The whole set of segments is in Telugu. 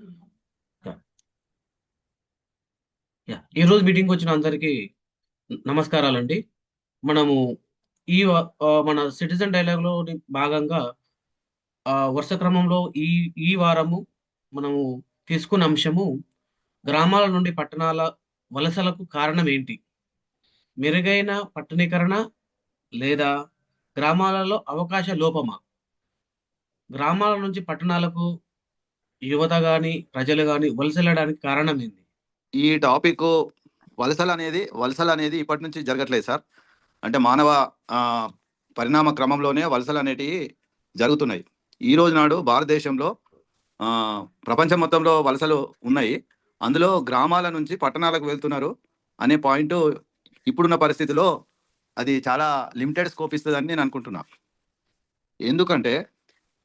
యాహ్! యాహ్! ఈరోజు మీటింగ్‌కొచ్చిన అందరికీ నమస్కారాలండి. మనము మన సిటిజన్ డైలాగ్‌లోని భాగంగా వరుస క్రమంలో ఈ ఈ వారము మనము తీసుకున్న అంశము గ్రామాల నుండి పట్టణాల వలసలకు కారణం ఏంటి? మెరుగైన పట్టణీకరణ లేదా గ్రామాలలో అవకాశ లోపమా? గ్రామాల నుంచి పట్టణాలకు యువత గాని, ప్రజలు గాని వలసెళ్ళడానికి కారణం ఏంది? ఈ టాపిక్కు వలసలనేది ఇప్పటి నుంచి జరగట్లేదు సార్. అంటే మానవ ఆహ్, పరిణామ క్రమంలోనే వలసలనేటియి జరుగుతున్నాయి. ఈరోజు నాడు భారతదేశంలో ప్రపంచం మొత్తంలో వలసలు ఉన్నాయి. అందులో గ్రామాల నుంచి పట్టణాలకు వెళ్తున్నారు అనే పాయింటు ఇప్పుడున్న పరిస్థితిలో అది చాలా లిమిటెడ్ స్కోప్ ఇస్తదని నేను అనుకుంటున్నా. ఎందుకంటే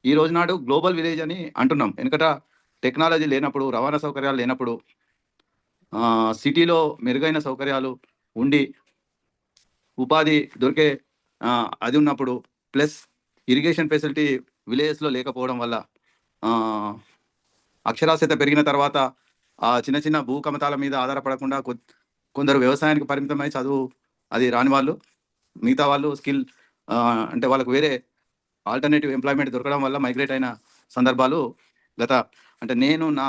ఈ రోజు నాడు గ్లోబల్ విలేజ్ అని అంటున్నాం. ఎనకట టెక్నాలజీ లేనప్పుడు, రవాణా సౌకర్యాలు లేనప్పుడు సిటీలో మెరుగైన సౌకర్యాలు ఉండి, ఉపాధి దొరికే అది ఉన్నప్పుడు ప్లస్ ఇరిగేషన్ ఫెసిలిటీ విలేజెస్‌లో లేకపోవడం వల్ల ఆహ్, అక్షరాస్యత పెరిగిన తర్వాత చిన్న చిన్న భూ కమతాల మీద ఆధారపడకుండా కొందరు వ్యవసాయానికి పరిమితమై చదువు అది రాని వాళ్ళు, మిగతా వాళ్ళు అంటే వాళ్ళకి వేరే ఆల్టర్‌నేటివ్ ఎంప్లాయ్‌మెంట్ దొరకడం వల్ల మైగ్రేట్ అయిన సందర్భాలు గత అంటే నేను నా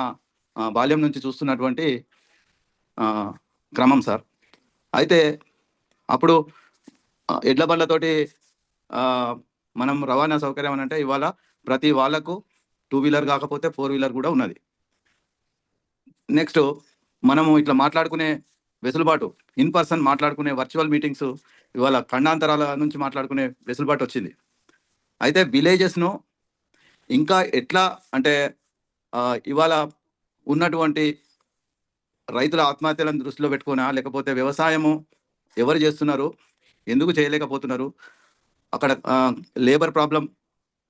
బాల్యం నుంచి చూస్తున్నటువంటి క్రమం సార్. అయితే అప్పుడు ఎడ్ల బండ్లతోటి ఆహ్, మనం రవాణా సౌకర్యం అనంటే ఇవాళ ప్రతి వాళ్ళకు టూ వీలర్ కాకపోతే ఫోర్ వీలర్ కూడా ఉన్నది. నెక్స్ట్ మనము ఇట్లా మాట్లాడుకునే వెసులుబాటు, ఇన్ పర్సన్ మాట్లాడుకునే వర్చువల్ మీటింగ్స్ ఇవాళ ఖండాంతరాల నుంచి మాట్లాడుకునే వెసులుబాటు వచ్చింది. అయితే విలేజెస్‌ను ఇంకా ఎట్లా అంటే ఇవాళ ఉన్నటువంటి రైతుల ఆత్మహత్యలను దృష్టిలో పెట్టుకొనా? లేకపోతే వ్యవసాయము ఎవరు జేస్తున్నారు? ఎందుకు చేయలేకపోతున్నారు? అక్కడ లేబర్ ప్రాబ్లమ్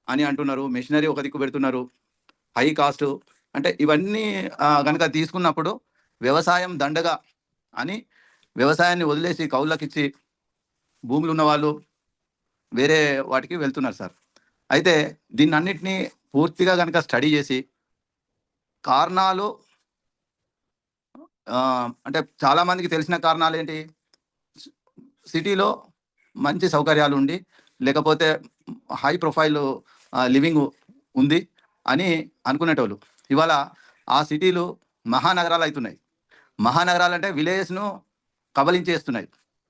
అని అంటున్నారు. మెషినరీ ఒక దిక్కు పెడుతున్నారు. High cost. అంటే ఇవన్నీ గనక తీసుకున్నప్పుడు వ్యవసాయం దండగ అని వ్యవసాయాన్ని వదిలేసి కౌలులకిచ్చి భూములున్న వాళ్ళు వేరే వాటికి వెళ్తున్నారు సార్. అయితే దీన్నన్నిటిని పూర్తిగా గనక స్టడీ జేసి కారణాలు అంటే చాలా మందికి తెలిసిన కారణాలేంటి? సిటీలో మంచి సౌకర్యాలుండి, లేకపోతే హై ప్రొఫైల్ లివింగ్ ఉంది అని అనుకునేటోళ్ళు. ఇవాళ ఆ సిటీలు మహానగరాలయితున్నాయి. మహానగరాలంటే విలేజెస్‌ను కబళించేస్తున్నాయి.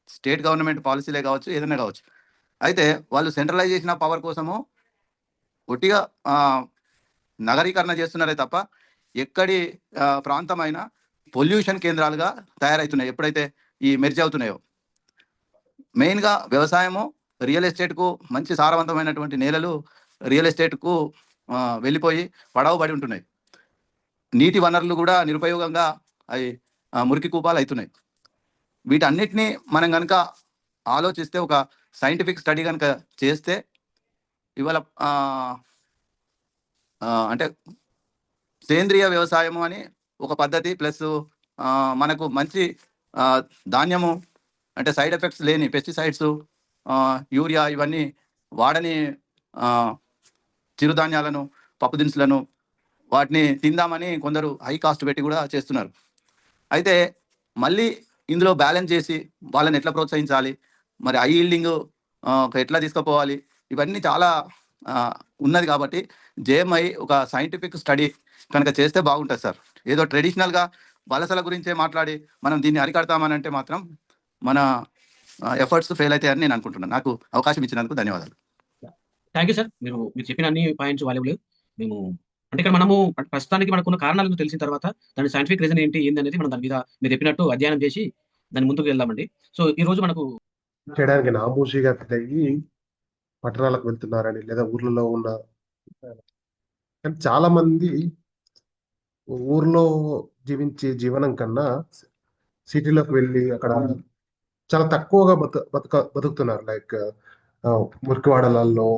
స్టేట్ గవర్నమెంట్ పాలిసీలే కావచ్చు, ఏదైనా కావచ్చు. అయితే వాళ్ళు సెంట్రలైజేషన్ ఆఫ్ పవర్ కోసము ఒట్టిగా నగరీకరణ చేస్తున్నారే తప్ప, ఎక్కడి ప్రాంతమైనా పొల్యూషన్ కేంద్రాలుగా తయారైతున్నాయి. ఎప్పుడైతే ఈ మెర్జ్ అవుతున్నాయో. మెయిన్‌గా వ్యవసాయము, రియల్ ఎస్టేట్‌కు మంచి సారవంతమైనటువంటి నేలలు రియల్ ఎస్టేట్‌కు వెళ్ళిపోయి పడవబడి ఉంటున్నాయి. నీటి వనరులు గూడా నిరుపయోగంగా అయి మురికి కూపాలయితున్నాయి. వీటన్నిటిని మనం గనక ఆలోచిస్తే ఒక సైంటిఫిక్ స్టడీ గనక చేస్తే ఇవాళ అంటే సేంద్రియ వ్యవసాయము అని ఒక పద్ధతి ప్లస్ మనకు మంచి ధాన్యము అంటే సైడ్ ఎఫెక్ట్స్ లేని పెస్టిసైడ్స్, యూరియా ఇవన్నీ వాడని చిరుధాన్యాలను, పప్పు దినుసులను వాటిని తిందామని కొందరు హై కాస్ట్ పెట్టి కూడా చేస్తున్నారు. అయితే మళ్ళీ ఇందులో బ్యాలెన్స్ చేసి వాళ్ళని ఎట్లా ప్రోత్సహించాలి? మరి హై యీల్డింగ్ ఎట్లా తీసుకుపోవాలి? ఇవన్నీ చాలా ఆహ్, ఉన్నది కాబట్టి జేఎంఐ ఒక సైంటిఫిక్ స్టడీ కనుక చేస్తే బాగుంటది సార్. ఏదో ట్రెడిషనల్‌గా వలసల గురించే మాట్లాడి మనం దీన్ని అరికడతామనంటే మాత్రం మన ఎఫర్ట్స్ ఫెయిల్ అయితాయని నేను అనుకుంటున్నాను. నాకు అవకాశం ఇచ్చినందుకు ధన్యవాదాలు. Thank you sir. మీరు చెప్పిన అన్ని పాయింట్స్ వాల్యుబులే. మేము అంటే ఇక్కడ మనము ప్రస్తుతానికి మనకున్న కారణాలను తెలిసిన తర్వాత దాని సైంటిఫిక్ రీజన్ ఏందనేది మనం దాని మీద మీరు చెప్పినట్టు అధ్యయనం చేసి దాని ముందుకు వెళ్దామండి. సో, ఈరోజు మనకు చేయడానికి నామోషీగా ఫీలయ్యి పట్టణాలకు వెళ్తున్నారని లేదా ఊర్లలో ఉన్న కానీ చాలా మంది ఊర్లో జీవించే జీవనం కన్నా సిటీలోకి వెళ్ళి అక్కడ చాలా తక్కువగా బతుకుతున్నారు. లైక్ మురికివాడలలో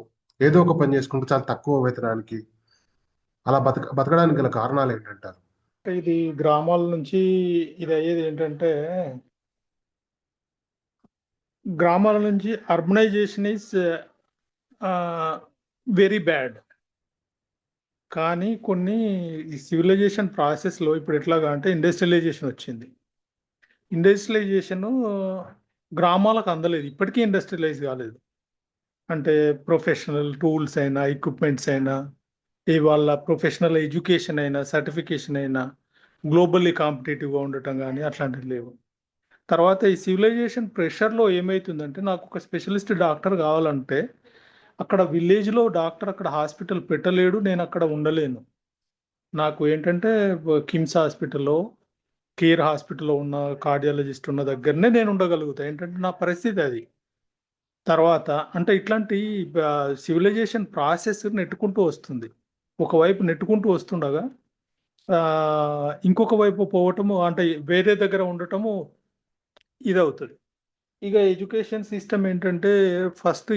ఏదో ఒక పని చేసుకుంటూ చాలా తక్కువ వేతనానికి అలా బతకడానికి గల కారణాలు ఏంటంటారు? ఇది గ్రామాల నుంచి ఇది అయ్యేది ఏంటంటే, గ్రామాల నుంచి అర్బనైజేషన్ ఈస్ వెరీ బ్యాడ్. కానీ కొన్ని ఈ సివిలైజేషన్ ప్రాసెస్లో ఇప్పుడు ఎట్లాగా అంటే ఇండస్ట్రియలైజేషన్ వచ్చింది. ఇండస్ట్రియలైజేషన్ గ్రామాలకు అందలేదు, ఇప్పటికీ ఇండస్ట్రియలైజ్ కాలేదు. అంటే ప్రొఫెషనల్ టూల్స్ అయినా, ఎక్విప్మెంట్స్ అయినా, ఇవాళ ప్రొఫెషనల్ ఎడ్యుకేషన్ అయినా, సర్టిఫికేషన్ అయినా, గ్లోబల్లీ కాంపిటేటివ్గా ఉండటం కానీ అట్లాంటివి లేవు. తర్వాత ఈ సివిలైజేషన్ ప్రెషర్లో ఏమవుతుందంటే, నాకు ఒక స్పెషలిస్ట్ డాక్టర్ కావాలంటే అక్కడ విలేజ్లో డాక్టర్ అక్కడ హాస్పిటల్ పెట్టలేడు, నేను అక్కడ ఉండలేను. నాకు ఏంటంటే కిమ్స్ హాస్పిటల్లో, కేర్ హాస్పిటల్లో ఉన్న కార్డియాలజిస్ట్ ఉన్న దగ్గరనే నేను ఉండగలుగుతా. ఏంటంటే నా పరిస్థితి అది. తర్వాత అంటే ఇట్లాంటి సివిలైజేషన్ ప్రాసెస్ నెట్టుకుంటూ వస్తుంది. ఒకవైపు నెట్టుకుంటూ వస్తుండగా ఇంకొక వైపు పోవటము అంటే వేరే దగ్గర ఉండటము ఇదవుతుంది. ఇక ఎడ్యుకేషన్ సిస్టమ్ ఏంటంటే ఫస్ట్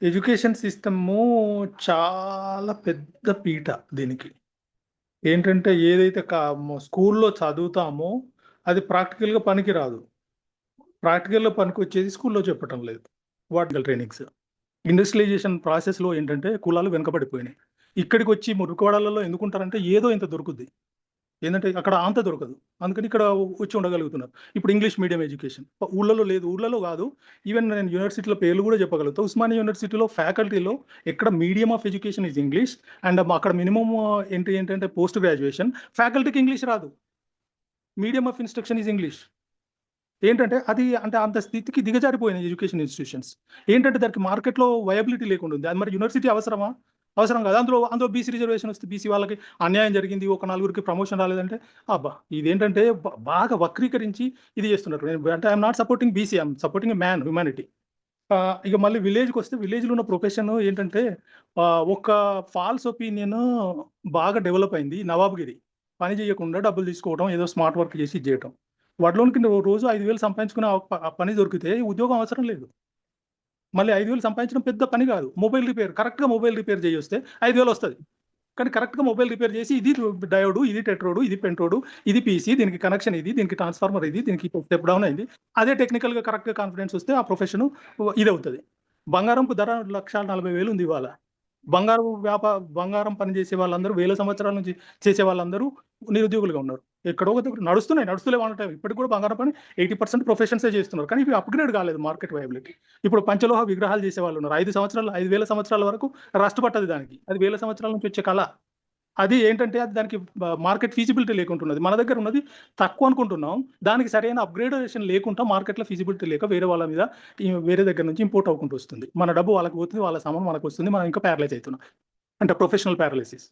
ఎడ్యుకేషన్ సిస్టము చాలా పెద్ద పీట దీనికి. ఏంటంటే ఏదైతే స్కూల్లో చదువుతామో అది ప్రాక్టికల్గా పనికి రాదు. ప్రాక్టికల్గా పనికి వచ్చేది స్కూల్లో చెప్పటం లేదు. వాటికల్ ట్రైనింగ్స్ ఇండస్ట్రియలైజేషన్ ప్రాసెస్లో ఏంటంటే కులాలు వెనుకబడిపోయినాయి. ఇక్కడికి వచ్చి మురుకువాడలలో ఎందుకుంటారంటే ఏదో ఇంత దొరుకుద్ది, ఏంటంటే అక్కడ అంత దొరకదు, అందుకని ఇక్కడ వచ్చి ఉండగలుగుతున్నారు. ఇప్పుడు ఇంగ్లీష్ మీడియం ఎడ్యుకేషన్ ఊళ్ళలో లేదు, ఊళ్ళలో కాదు, ఈవెన్ నేను యూనివర్సిటీలో పేర్లు కూడా చెప్పగలుగుతా. ఉస్మానియా యూనివర్సిటీలో ఫ్యాకల్టీలో ఎక్కడ medium of education is English, and అక్కడ మినిమం ఏంటంటే పోస్ట్ గ్రాడ్యుయేషన్, ఫ్యాకల్టీకి ఇంగ్లీష్ రాదు, medium of instruction is English. ఏంటంటే అది అంటే అంత స్థితికి దిగజారిపోయిన ఎడ్యుకేషన్ ఇన్స్టిట్యూషన్స్. ఏంటంటే దానికి మార్కెట్లో వయబిలిటీ లేకుండా ఉంది. అది మరి యూనివర్సిటీ అవసరమా? అవసరం కాదు. అందులో బీసీ రిజర్వేషన్ వస్తే బీసీ వాళ్ళకి అన్యాయం జరిగింది, ఒక నలుగురికి ప్రమోషన్ రాలేదంటే అబ్బా ఇదేంటంటే బాగా వక్రీకరించి ఇది చేస్తున్నారు. అంటే I'm not supporting BC, I'm supporting man humanity. ఇక మళ్ళీ విలేజ్కి వస్తే విలేజ్లో ఉన్న ప్రొఫెషన్ ఏంటంటే ఒక ఫాల్స్ ఒపీనియన్ బాగా డెవలప్ అయింది. నవాబ్గిరి పని చేయకుండా డబ్బులు తీసుకోవడం, ఏదో స్మార్ట్ వర్క్ చేసి చేయటం. వాటిలోనికి రోజు 5,000 సంపాదించుకునే పని దొరికితే ఉద్యోగం అవసరం లేదు. మళ్ళీ 5,000 సంపాదించడం పెద్ద పని కాదు. మొబైల్ రిపేర్, కరెక్ట్గా మొబైల్ రిపేర్ చేయొస్తే 5,000 వస్తుంది. కానీ కరెక్ట్గా మొబైల్ రిపేర్ చేసి ఇది డయోడు, ఇది టెట్రోడు, ఇది పెంటోడు, ఇది పీసీ, దీనికి కనెక్షన్ ఇది, దీనికి ట్రాన్స్ఫార్మర్ ఇది, దీనికి స్టెప్ డౌన్ అయింది, అదే టెక్నికల్గా కరెక్ట్గా కాన్ఫిడెన్స్ వస్తే ఆ ప్రొఫెషన్ ఇది అవుతుంది. బంగారంకు ధర 1,40,000 ఉంది ఇవాళ. బంగారం పని చేసే వాళ్ళందరూ వేల సంవత్సరాల నుంచి చేసే వాళ్ళందరూ నిరుద్యోగులుగా ఉన్నారు. ఎక్కడో నడుస్తలేవు అనటం. ఇప్పటికి కూడా బంగారం పని 80% ప్రొఫెషన్సే చేస్తున్నారు. కానీ ఇవి అప్గ్రేడ్ కాలేదు మార్కెట్ వైబిలిటీ. ఇప్పుడు పంచలోహ విగ్రహాలు చేసే వాళ్ళు ఉన్నారు. 5,000 సంవత్సరాల వరకు రస్ట్ పట్టదు దానికి. అది వేల సంవత్సరాల నుంచి వచ్చే కళ. అది ఏంటంటే అది దానికి మార్కెట్ ఫీజిబిలిటీ లేకుంటున్నది. మన దగ్గర ఉన్నది తక్కువ అనుకుంటున్నాం, దానికి సరైన అప్గ్రేడేషన్ లేకుండా మార్కెట్లో ఫీజిబిలిటీ లేక వేరే వాళ్ళ మీద వేరే దగ్గర నుంచి ఇంపోర్ట్ అవ్వకుండా వస్తుంది. మన డబ్బు వాళ్ళకి పోతుంది, వాళ్ళ సామాన్ మనకు వస్తుంది, మనం ఇంకా ప్యారలైజ్ అవుతున్నాం. అంటే ప్రొఫెషనల్ ప్యారలైసిస్.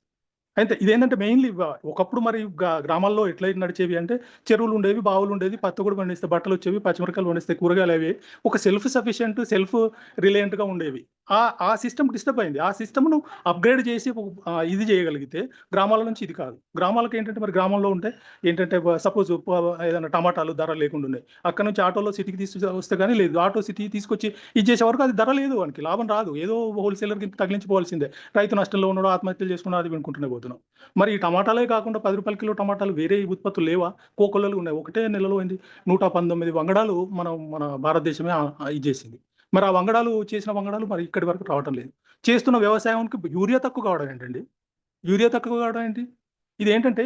అయితే ఇదేంటంటే మెయిన్లీ ఒకప్పుడు మరి గ్రామాల్లో ఎట్లా నడిచేవి అంటే చెరువులు ఉండేవి, బావులు ఉండేవి, పత్తి కూడా పండిస్తే బట్టలు వచ్చేవి, పచ్చిమిరకాయలు పండిస్తే కూరగాయలు అవి, ఒక సెల్ఫ్ సఫిషియెంట్ సెల్ఫ్ రిలయంట్గా ఉండేవి. ఆ సిస్టమ్ డిస్టర్బ్ అయింది. ఆ సిస్టమ్ను అప్గ్రేడ్ చేసి ఇది చేయగలిగితే గ్రామాల నుంచి ఇది కాదు. గ్రామాలకు ఏంటంటే మరి గ్రామంలో ఉంటే ఏంటంటే సపోజ్ ఏదైనా టమాటాలు ధర లేకుండా ఉన్నాయి, అక్కడ నుంచి ఆటోలో సిటీకి వస్తే కానీ లేదు, ఆటో సిటీ తీసుకొచ్చి ఇది చేసే వరకు అది ధర లేదు, వానికి లాభం రాదు, ఏదో హోల్సేలర్కి తగిలించుకోవాల్సిందే. రైతు నష్టంలో ఉన్నాడు, ఆత్మహత్యలు చేసుకున్నా అది వినుకుంటూనే పోతున్నాం. మరి ఈ టమాటాలే కాకుండా 10 రూపాయల కిలో టమాటాలు వేరే ఉత్పత్తులు లేవా? కోకొల్లలు ఉన్నాయి. ఒకటే నెలలో 119 వంగడాలు మన భారతదేశమే ఇది చేసింది. మరి ఆ చేసిన వంగడాలు మరి ఇక్కడి వరకు రావటం లేదు. చేస్తున్న వ్యవసాయానికి యూరియా తక్కువ కావడం ఏంటండి? యూరియా తక్కువ కావడం ఏంటి? ఇదేంటంటే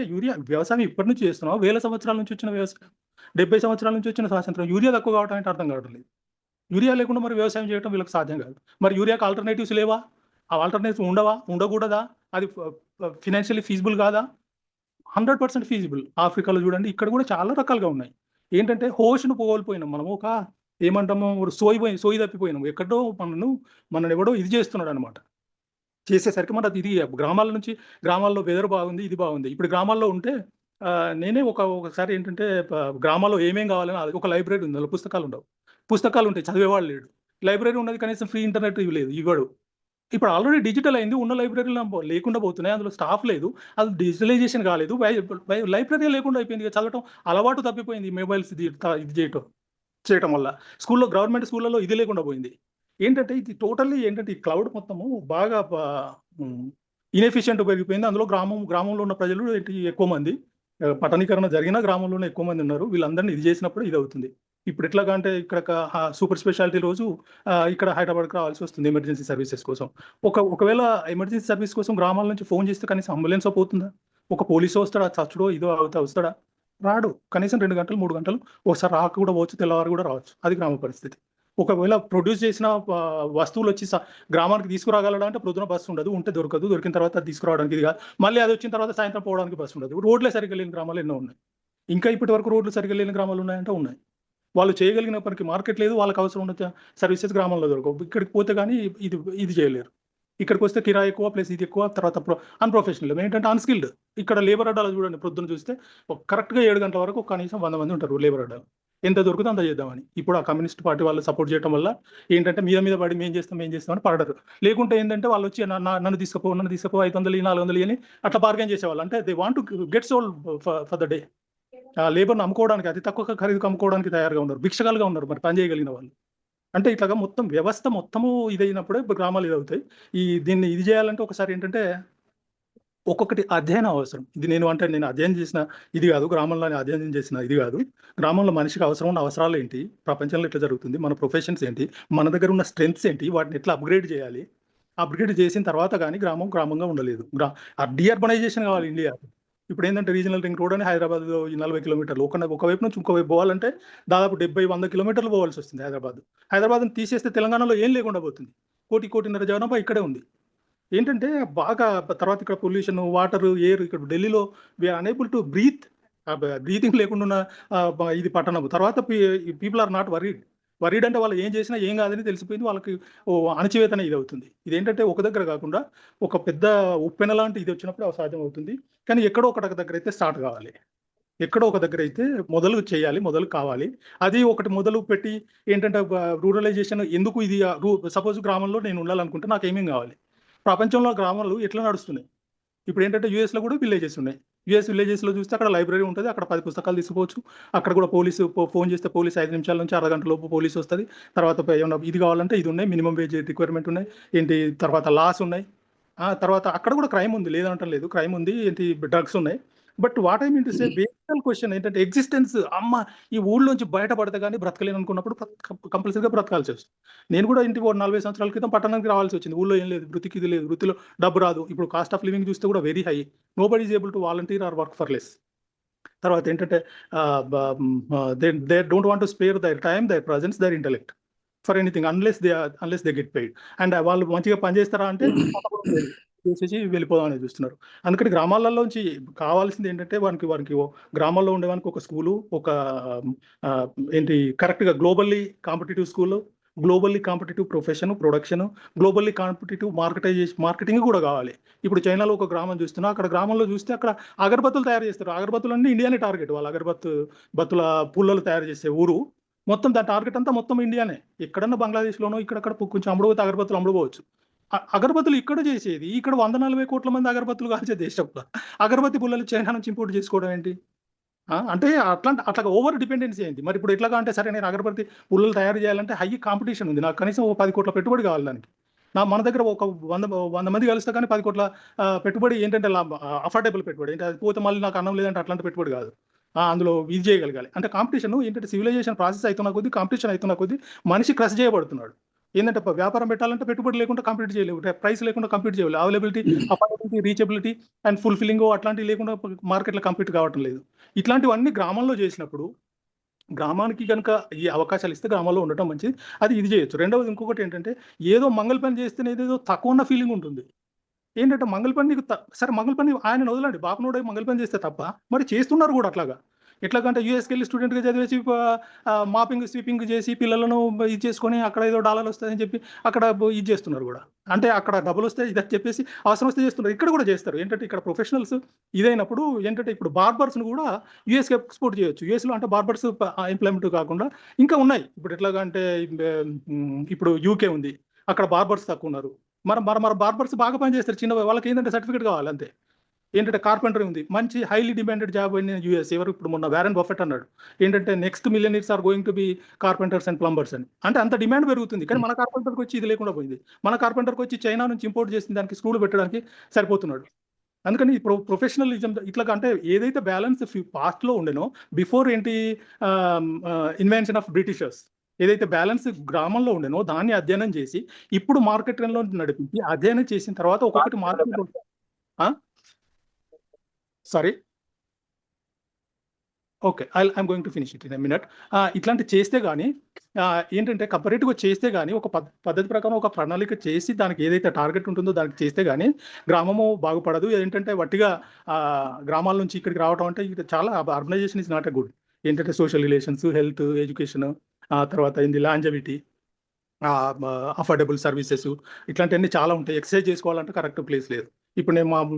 వ్యవసాయం ఇప్పటి నుంచి చేస్తున్నాం, వేల సంవత్సరాల నుంచి వచ్చిన వ్యవసాయం, 70 సంవత్సరాల నుంచి వచ్చిన స్వాతంత్రం. యూరియా తక్కువ కావడం అంటే అర్థం కావడం లేదు. యూరియా లేకుండా మరి వ్యవసాయం చేయడం వీళ్ళకి సాధ్యం కాదు. మరి యూరియాకి ఆల్టర్నేటివ్స్ లేవా? ఆ ఆల్టర్నేటివ్స్ ఉండవా? ఉండకూడదా? అది ఫినాన్షియల్లీ ఫీజిబుల్ కాదా? 100% ఫీజిబుల్. ఆఫ్రికాలో చూడండి, ఇక్కడ కూడా చాలా రకాలుగా ఉన్నాయి. ఏంటంటే హోష్ను కోల్పోయినాం మనం, ఒక ఏమంటాము సోయి తప్పిపోయినాం. ఎక్కడో మనల్ని ఎవడో ఇది చేస్తున్నాడు అనమాట. చేసేసరికి మన ఇది గ్రామాల్లో వెదర్ బాగుంది, ఇది బాగుంది. ఇప్పుడు గ్రామాల్లో ఉంటే నేనే ఒకసారి ఏంటంటే గ్రామాల్లో ఏమేం కావాలని ఒక లైబ్రరీ ఉంది, అందులో పుస్తకాలు ఉంటాయి, చదివేవాళ్ళు లేడు. లైబ్రరీ ఉన్నది, కనీసం ఫ్రీ ఇంటర్నెట్ ఇవ్వడు. ఇప్పుడు ఆల్రెడీ డిజిటల్ అయింది, ఉన్న లైబ్రరీలో లేకుండా పోతున్నాయి, అందులో స్టాఫ్ లేదు, అది డిజిటలైజేషన్ కాలేదు, లైబ్రరీ లేకుండా అయిపోయింది. చదవటం అలవాటు తప్పిపోయింది, మొబైల్స్ ఇది చేయటం వల్ల. గవర్నమెంట్ స్కూళ్ళలో ఇది లేకుండా పోయింది. ఏంటంటే ఇది టోటల్లీ ఏంటంటే ఈ క్లౌడ్ మొత్తము బాగా ఇన్ఎఫిషియెంట్ పెరిగిపోయింది. అందులో గ్రామంలో ఉన్న ప్రజలు ఎక్కువ మంది, పట్టణీకరణ జరిగిన గ్రామంలోనే ఎక్కువ మంది ఉన్నారు. వీళ్ళందరినీ ఇది చేసినప్పుడు ఇది అవుతుంది. ఇప్పుడు ఎట్లాగా అంటే ఇక్కడ సూపర్ స్పెషాలిటీ రోజు ఇక్కడ హైదరాబాద్కి రావాల్సి వస్తుంది ఎమర్జెన్సీ సర్వీసెస్ కోసం. ఒకవేళ ఎమర్జెన్సీ సర్వీస్ కోసం గ్రామాల నుంచి ఫోన్ చేస్తే కనీసం అంబులెన్స్ పోతుందా? ఒక పోలీసు వస్తాడా? చచ్చుడో ఇదో వస్తాడా? రాడు. కనీసం 2 గంటలు 3 గంటలు ఒకసారి రాక కూడా పోవచ్చు, తెల్లవారు కూడా రావచ్చు. అది గ్రామ పరిస్థితి. ఒకవేళ ప్రొడ్యూస్ చేసిన వస్తువులు వచ్చి గ్రామానికి తీసుకురాగలడా అంటే ప్రొద్దున బస్సు ఉండదు, ఉంటే దొరకదు, దొరికిన తర్వాత అది తీసుకురావడానికి ఇది కాదు, మళ్ళీ అది వచ్చిన తర్వాత సాయంత్రం పోవడానికి బస్సు ఉండదు. రోడ్లే సరిగ్గా లేని గ్రామాలు ఎన్నో ఉన్నాయి. ఇంకా ఇప్పటి వరకు రోడ్లు సరిగ్గా లేని గ్రామాలు ఉన్నాయంటే ఉన్నాయి. వాళ్ళు చేయగలిగిన పనికి మార్కెట్ లేదు, వాళ్ళకి అవసరం ఉన్న సర్వీసెస్ గ్రామంలో దొరకవు. ఇక్కడికి పోతే కానీ ఇది ఇది చేయలేరు. ఇక్కడికి వస్తే కిరాయి ఎక్కువ, ప్లస్ ఇది ఎక్కువ, తర్వాత అన్ప్రొఫెషనల్ ఏంటంటే అన్స్కిల్డ్. ఇక్కడ లేబర్ అడ్డాలు చూడండి, ప్రొద్దున చూస్తే కరెక్ట్గా 7 గంటల వరకు కనీసం 100 మంది ఉంటారు లేబర్ అడ్డాలు. ఎంత దొరికితే అంత చేద్దామని. ఇప్పుడు ఆ కమ్యూనిస్ట్ పార్టీ వాళ్ళు సపోర్ట్ చేయడం వల్ల ఏంటంటే మీద పడి మేము చేస్తామని పడరు. లేకుంటే ఏంటంటే వాళ్ళు వచ్చి నన్ను తీసుకుపో 500 400 అని అట్లా బార్గెన్ చేసేవాళ్ళు. అంటే they want to get sold for the day. ఆ లేబర్ను అమ్ముకోవడానికి, అతి తక్కువ ఖరీదుకు అమ్ముకోవడానికి తయారుగా ఉన్నారు, భిక్షగాలుగా ఉన్నారు మరి పని చేయగలిగిన వాళ్ళు. అంటే ఇట్లాగా మొత్తం వ్యవస్థ మొత్తము ఇదైనప్పుడే గ్రామాలు ఇదవుతాయి. దీన్ని ఇది చేయాలంటే ఒకసారి ఏంటంటే ఒక్కొక్కటి అధ్యయనం అవసరం. ఇది నేను అధ్యయనం చేసిన ఇది కాదు, గ్రామంలోనే అధ్యయనం చేసిన ఇది కాదు. గ్రామంలో మనిషికి అవసరం ఉన్న అవసరాలు ఏంటి, ప్రపంచంలో ఎట్లా జరుగుతుంది, మన ప్రొఫెషన్స్ ఏంటి, మన దగ్గర ఉన్న స్ట్రెంగ్త్స్ ఏంటి, వాటిని ఎట్లా అప్గ్రేడ్ చేయాలి. అప్గ్రేడ్ చేసిన తర్వాత కానీ గ్రామంగా ఉండలేదు. డీఅర్బనైజేషన్ కావాలి ఇండియా. ఇప్పుడు ఏంటంటే రీజనల్ రింగ్ రోడ్ అని హైదరాబాద్ 40 కిలోమీటర్లు, ఒకవైపు నుంచి ఇంకోవైపు పోవాలంటే దాదాపు 70-100 కిలోమీటర్లు పోవాల్సి వస్తుంది. హైదరాబాద్ని తీసేస్తే తెలంగాణలో ఏం లేకుండా పోతుంది. 1.5 జనాభా ఇక్కడే ఉంది. ఏంటంటే బాగా తర్వాత ఇక్కడ పొల్యూషన్, వాటర్, ఎయిర్, ఇక్కడ ఢిల్లీలో వీఆర్ అనేబుల్ టు బ్రీతింగ్ లేకుండా ఉన్న ఇది పట్టణం. తర్వాత పీపుల్ ఆర్ నాట్ వరీడ్ అంటే వాళ్ళు ఏం చేసినా ఏం కాదని తెలిసిపోయింది వాళ్ళకి. అణచివేతన ఇది అవుతుంది. ఇదేంటంటే ఒక దగ్గర కాకుండా ఒక పెద్ద ఉప్పెన లాంటి ఇది వచ్చినప్పుడు అవి సాధ్యం అవుతుంది. కానీ ఎక్కడో ఒక దగ్గర అయితే స్టార్ట్ కావాలి, ఎక్కడో ఒక దగ్గర అయితే మొదలు చేయాలి, మొదలు కావాలి. అది ఒకటి మొదలు పెట్టి ఏంటంటే రూరలైజేషన్ ఎందుకు ఇది. సపోజ్ గ్రామంలో నేను ఉండాలనుకుంటే నాకు ఏమేం కావాలి. ప్రపంచంలో గ్రామాలు ఎట్లా నడుస్తున్నాయి. ఇప్పుడు ఏంటంటే యూఎస్లో కూడా విలేజెస్ ఉన్నాయి. యూఎస్ విలేజెస్లో చూస్తే అక్కడ లైబ్రరీ ఉంటుంది, అక్కడ 10 పుస్తకాలు తీసుకోవచ్చు. అక్కడ కూడా ఫోన్ చేస్తే పోలీసు 5 నిమిషాల నుంచి అరగంట లోపు పోలీసు వస్తుంది. తర్వాత ఏమన్నా ఇది కావాలంటే ఇది ఉన్నాయి, మినిమం వేజ్ రిక్వైర్మెంట్ ఉన్నాయి, ఏంటి తర్వాత లాస్ ఉన్నాయి. తర్వాత అక్కడ కూడా క్రైమ్ ఉంది, లేదంటలేదు, క్రైమ్ ఉంది, ఏంటి డ్రగ్స్ ఉన్నాయి. But what I mean to say బేసికల్ క్వశ్చన్ ఏంటంటే ఎగ్జిస్టెన్స్. ఈ ఊళ్ళోంచి బయటపడితే కానీ బ్రతకలేను అనుకున్నప్పుడు కంపల్సరీగా బ్రతకాల్సి వస్తుంది. నేను కూడా 40 సంవత్సరాల క్రితం పట్టణానికి రావాల్సి వచ్చింది. ఊళ్ళో ఏం లేదు, వృత్తికి ఇది లేదు, వృత్తిలో డబ్బు రాదు. ఇప్పుడు కాస్ట్ ఆఫ్ లివింగ్ చూస్తే కూడా very high. Nobody is able to volunteer or work for less. తర్వాత ఏంటంటే they don't want to spare their time, their presence, their intellect for anything unless they get paid. And వాళ్ళు మంచిగా పనిచేస్తారా అంటే చేసేసి వెళ్ళిపోదామని చూస్తున్నారు. అందుకని గ్రామాలలోంచి కావాల్సింది ఏంటంటే వారికి గ్రామాల్లో ఉండేవానికి ఒక స్కూలు, ఒక ఏంటి కరెక్ట్గా globally competitive school, globally competitive production, globally competitive marketing కూడా కావాలి. ఇప్పుడు చైనాలో ఒక గ్రామం చూస్తున్నా, అక్కడ గ్రామంలో చూస్తే అక్కడ అగరబత్తులు తయారు చేస్తారు. అగరబత్తులు అన్నీ ఇండియానే టార్గెట్. వాళ్ళ బత్తుల పుల్లలు తయారు చేసే ఊరు మొత్తం, దాని టార్గెట్ అంతా మొత్తం ఇండియానే. ఎక్కడన్నా బంగ్లాదేశ్లోనో ఇక్కడక్కడ కొంచెం అమ్ముడుపోతే అగరబత్తులు అమ్ముడుపోవచ్చు. అగరబత్తులు ఇక్కడ చేసేది, ఇక్కడ 140 కోట్ల మంది అగరబత్తులు కాల్చే దేశంలో అగరబత్తి పుల్లలు చైనా నుంచి ఇంపోర్ట్ చేసుకోవడం ఏంటి? అంటే అట్లా ఓవర్ డిపెండెన్సీ అయింది. మరి ఇప్పుడు ఎట్లాగా అంటే సరే నేను అగరబత్తి పుల్లలు తయారు చేయాలంటే హై కాంపిటీషన్ ఉంది, నాకు కనీసం 10 కోట్ల పెట్టుబడి కావాలి దానికి. మన దగ్గర ఒక 100 మంది కలిస్తే కానీ 10 కోట్ల పెట్టుబడి ఏంటంటే అఫోర్డబుల్ పెట్టుబడి ఏంటి, అది పోతే మళ్ళీ నాకు అన్నం లేదంటే అట్లాంటి పెట్టుబడి కాదు. అందులో ఇది చేయగలగాలి. అంటే కాంపిటీషన్ ఏంటంటే సివిలైజేషన్ ప్రాసెస్ అవుతున్న కొద్దీ, కాంపిటీషన్ అవుతున్న కొద్దీ మనిషి క్రష్ చేయబడుతున్నాడు. ఏంటంటే వ్యాపారం పెట్టాలంటే పెట్టుబడి లేకుండా కంప్లీట్ చేయలేవు, ప్రైస్ లేకుండా కంప్లీట్ చేయలేవు, availability, affordability, reachability and fulfilling అట్లాంటివి లేకుండా మార్కెట్లో కంప్లీట్ కావటం లేదు. ఇట్లాంటివన్నీ గ్రామంలో చేసినప్పుడు గ్రామానికి కనుక ఈ అవకాశాలు ఇస్తే గ్రామాల్లో ఉండటం మంచిది. అది ఇది చేయొచ్చు. రెండవది ఇంకొకటి ఏంటంటే ఏదో మంగళ పని చేస్తేనే ఏదో తక్కువ ఉన్న ఫీలింగ్ ఉంటుంది. ఏంటంటే మంగళ పని నీకు సరే మంగళ పని ఆయన వదలండి, బాపనోడే మంగళ పని చేస్తే తప్ప మరి చేస్తున్నారు కూడా అట్లాగా. ఎట్లాగంటే యూఎస్కి వెళ్ళి స్టూడెంట్గా చదివేసి మాపింగ్ స్వీపింగ్ చేసి పిల్లలను ఇది చేసుకొని అక్కడ ఏదో డాలర్లు వస్తాయని చెప్పి అక్కడ ఇది చేస్తున్నారు కూడా. అంటే అక్కడ డబ్బులు వస్తాయి ఇదని చెప్పేసి అవసరం వస్తే చేస్తున్నారు, ఇక్కడ కూడా చేస్తారు. ఏంటంటే ఇక్కడ ప్రొఫెషనల్స్ ఇదైనప్పుడు ఏంటంటే ఇప్పుడు బార్బర్స్ను కూడా యూఎస్కి ఎక్స్పోర్ట్ చేయొచ్చు. యూఎస్లో అంటే బార్బర్స్ ఎంప్లాయ్మెంట్ కాకుండా ఇంకా ఉన్నాయి. ఇప్పుడు ఎట్లాగా అంటే ఇప్పుడు యూకే ఉంది, అక్కడ బార్బర్స్ తక్కువ ఉన్నారు. మన బార్బర్స్ బాగా పనిచేస్తారు, చిన్న వాళ్ళకి ఏంటంటే సర్టిఫికేట్ కావాలి అంతే. ఏంటంటే కార్పెంటరీ ఉంది, మంచి హైలీ డిమాండెడ్ జాబ్ అయిన యూఎస్. ఎవరు ఇప్పుడు మొన్న వారెన్ బఫెట్ అన్నాడు ఏంటంటే next millionaires are going to be carpenters and plumbers అని. అంటే అంత డిమాండ్ పెరుగుతుంది. కానీ మన కార్పెంటర్కి వచ్చి ఇది లేకుండా పోయింది. మన కార్పెంటర్కి వచ్చి చైనా నుంచి ఇంపోర్ట్ చేసిన దానికి స్క్రూలు పెట్టడానికి సరిపోతున్నాడు. అందుకని ప్రొఫెషనలిజం ఇట్లా అంటే ఏదైతే బ్యాలెన్స్ పాస్ట్లో ఉండేనో బిఫోర్ ఏంటి ఇన్వెన్షన్ ఆఫ్ బ్రిటిషర్స్ ఏదైతే బ్యాలెన్స్ గ్రామంలో ఉండేనో దాన్ని అధ్యయనం చేసి ఇప్పుడు మార్కెట్ లో నడిపించి అధ్యయనం చేసిన తర్వాత ఒక్కొక్కటి market sorry okay I'm going to finish it in a minute. ఇట్లాంటి చేస్తే కానీ ఏంటంటే కంపరేటివ్గా చేస్తే కానీ ఒక పద్ధతి ప్రకారం ఒక ప్రణాళిక చేసి దానికి ఏదైతే టార్గెట్ ఉంటుందో దానికి చేస్తే కానీ గ్రామము బాగుపడదు. ఏంటంటే వట్టిగా గ్రామాల నుంచి ఇక్కడికి రావడం అంటే ఇది చాలా urbanization is not a good. ఏంటంటే సోషల్ రిలేషన్స్, హెల్త్, ఎడ్యుకేషన్, తర్వాత ఏంది లాంజవిటీ, అఫోర్డబుల్ సర్వీసెస్ ఇట్లాంటివన్నీ చాలా ఉంటాయి. ఎక్సర్సైజ్ చేసుకోవాలంటే కరెక్ట్ ప్లేస్ లేదు. ఇప్పుడు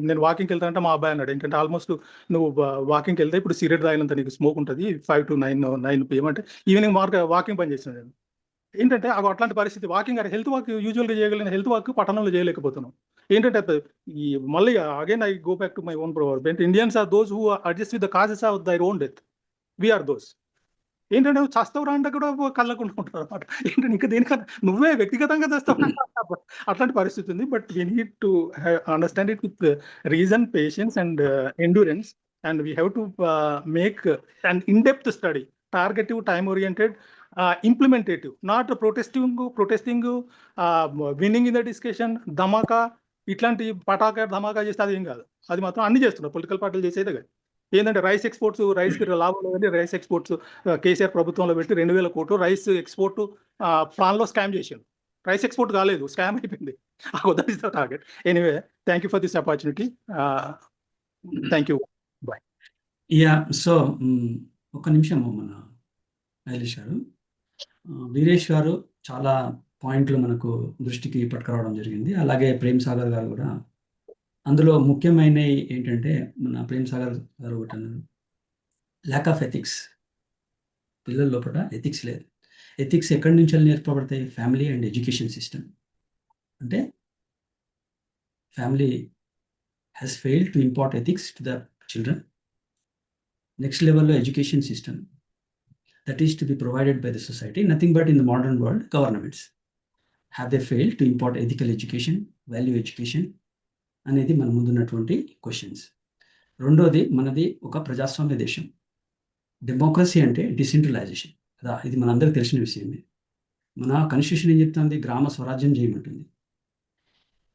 నేను వాకింగ్కి వెళ్తానంటే మా అబ్బాయి అన్నాడు ఏంటంటే ఆల్మోస్ట్ నువ్వు వాకింగ్కి వెళ్తే ఇప్పుడు సిగరెట్ తాగినంత నీకు స్మోక్ ఉంటుంది 5 to 9 PM అంటే ఈవినింగ్ వాకింగ్ పని చేసిన నేను ఏంటంటే అట్లాంటి పరిస్థితి. వాకింగ్ హెల్త్ వాక్ యూజువల్గా చేయగలిగిన హెల్త్ వాక్ పట్టణంలో చేయలేకపోతున్నాం. ఏంటంటే ఈ మళ్ళీ again I go back to my own proverb. Indians are those who adjust with the causes of their own death. We are those ఏంటంటే నువ్వు చస్తావు రా అంటే కూడా కళ్ళకుండా ఉంటారు అనమాట. ఏంటంటే ఇంకా దేనికన్నా నువ్వే వ్యక్తిగతంగా చేస్తావు అట్లాంటి పరిస్థితి ఉంది. But we need to understand it with reason, patience and endurance and we have to make an in-depth study, targetive, time oriented, implementative, not protesting, winning in the discussion, ధమాకా ఇట్లాంటి పటాకా ధమాకా చేస్తే అది ఏం కాదు. అది మాత్రం అన్ని చేస్తున్నారు పొలిటికల్ పార్టీలు చేసేదే కాదు. ఏంటంటే రైస్ ఎక్స్పోర్ట్స్, రైస్కి లాభం లేదంటే రైస్ ఎక్స్పోర్ట్స్ కేసీఆర్ ప్రభుత్వంలో పెట్టి 2,000 కోట్లు రైస్ ఎక్స్పోర్ట్ ప్లాన్లో స్కామ్ చేసిండు. రైస్ ఎక్స్పోర్ట్ కాలేదు, స్కామ్ అయిపోయింది. That is the target. Anyway, thank you for this opportunity. Thank you. Bye. Yeah so ఒక నిమిషము మన నైలేష్ గారు, వీరేష్ గారు చాలా పాయింట్లు మనకు దృష్టికి పట్టుకురావడం జరిగింది. అలాగే ప్రేమ్ సాగర్ గారు కూడా అందులో ముఖ్యమైనవి ఏంటంటే మన ప్రేమ్ సాగర్ గారు ఒకటి అన్నారు, ల్యాక్ ఆఫ్ ఎథిక్స్. పిల్లల లోపల ఎథిక్స్ లేదు. ఎథిక్స్ ఎక్కడి నుంచి నేర్పబడతాయి? Family and education system. అంటే family has failed to impart ethics to the children. Next లెవెల్లో education system that is to be provided by the society. Nothing but in the modern world, governments have they failed to impart ethical education, value education అనేది మన ముందున్నటువంటి క్వశ్చన్స్. రెండోది, మనది ఒక ప్రజాస్వామ్య దేశం. డెమోక్రసీ అంటే డిసెంట్రలైజేషన్ కదా, ఇది మనందరికీ తెలిసిన విషయమే. మన కాన్స్టిట్యూషన్ ఏం చెప్తుంది? గ్రామ స్వరాజ్యం చేయమంటుంది.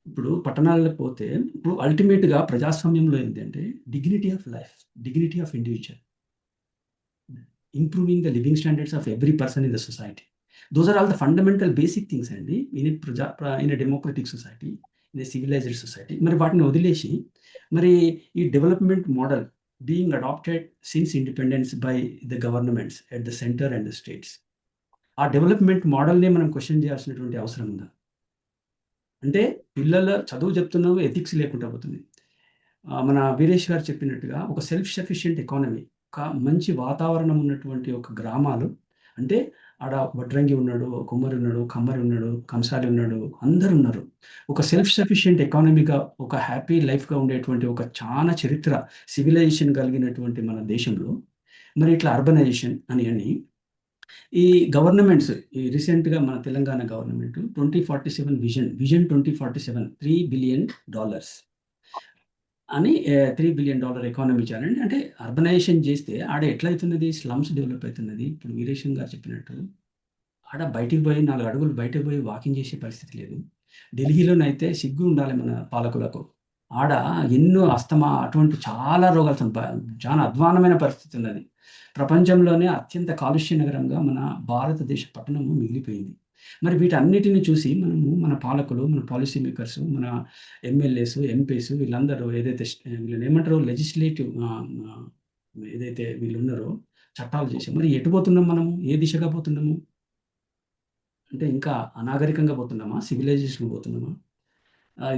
ఇప్పుడు పట్టణాలకు పోతే ఇప్పుడు అల్టిమేట్గా ప్రజాస్వామ్యంలో ఏంటంటే dignity of life, dignity of individual, improving the living standards of every person in the society. Those are all the fundamental basic things అండి in a democratic society, in a civilized society. మరి వాటిని వదిలేసి మరి ఈ development model being adapted since independence by the governments at the centre and the states, ఆ డెవలప్మెంట్ మోడల్ని మనం క్వశ్చన్ చేయాల్సినటువంటి అవసరం ఉందా? అంటే పిల్లల చదువు చెప్తున్నావు, ఎథిక్స్ లేకుండా పోతుంది. మన వీరేష్ గారు చెప్పినట్టుగా ఒక సెల్ఫ్ సఫిషియెంట్ ఎకానమీ, ఒక మంచి వాతావరణం ఉన్నటువంటి ఒక గ్రామాలు, అంటే ఆడ వడ్రంగి ఉన్నాడు, కుమ్మరి ఉన్నాడు, కమ్మరి ఉన్నాడు, కంసాలి ఉన్నాడు, అందరు ఉన్నారు. ఒక సెల్ఫ్ సఫిషియెంట్ ఎకానమీగా, ఒక హ్యాపీ లైఫ్గా ఉండేటువంటి ఒక చాలా చరిత్ర, సివిలైజేషన్ కలిగినటువంటి మన దేశంలో మరి ఇట్లా అర్బనైజేషన్ అని ఈ గవర్నమెంట్స్, ఈ రీసెంట్గా మన తెలంగాణ గవర్నమెంట్ 2047 విజన్ 2047 $3 billion అని $3 billion ఎకానమీ చేయాలండి. అంటే అర్బనైజేషన్ చేస్తే ఆడ ఎట్లయితున్నది? స్లమ్స్ డెవలప్ అవుతున్నది. ఇప్పుడు వీరేశం గారు చెప్పినట్టు ఆడ బయటికి పోయి 4 అడుగులు బయటకు పోయి వాకింగ్ చేసే పరిస్థితి లేదు. ఢిల్లీలోనైతే సిగ్గు ఉండాలి మన పాలకులకు. ఆడ ఎన్నో అస్తమా అటువంటి చాలా రోగాలతో చాలా అధ్వానమైన పరిస్థితి ఉన్నది. ప్రపంచంలోనే అత్యంత కాలుష్య నగరంగా మన భారతదేశ పట్టణము మిగిలిపోయింది. మరి వీటన్నిటిని చూసి మనము, మన పాలకులు, మన పాలసీ మేకర్స్, మన ఎమ్మెల్యేస్, ఎంపీస్ వీళ్ళందరూ ఏదైతే వీళ్ళని ఏమంటారో లెజిస్లేటివ్ ఏదైతే వీళ్ళు ఉన్నారో చట్టాలు చేసి మరి ఎటు పోతున్నాం మనము? ఏ దిశగా పోతున్నాము? అంటే ఇంకా అనాగరికంగా పోతున్నామా? సివిలైజేషన్ పోతున్నామా?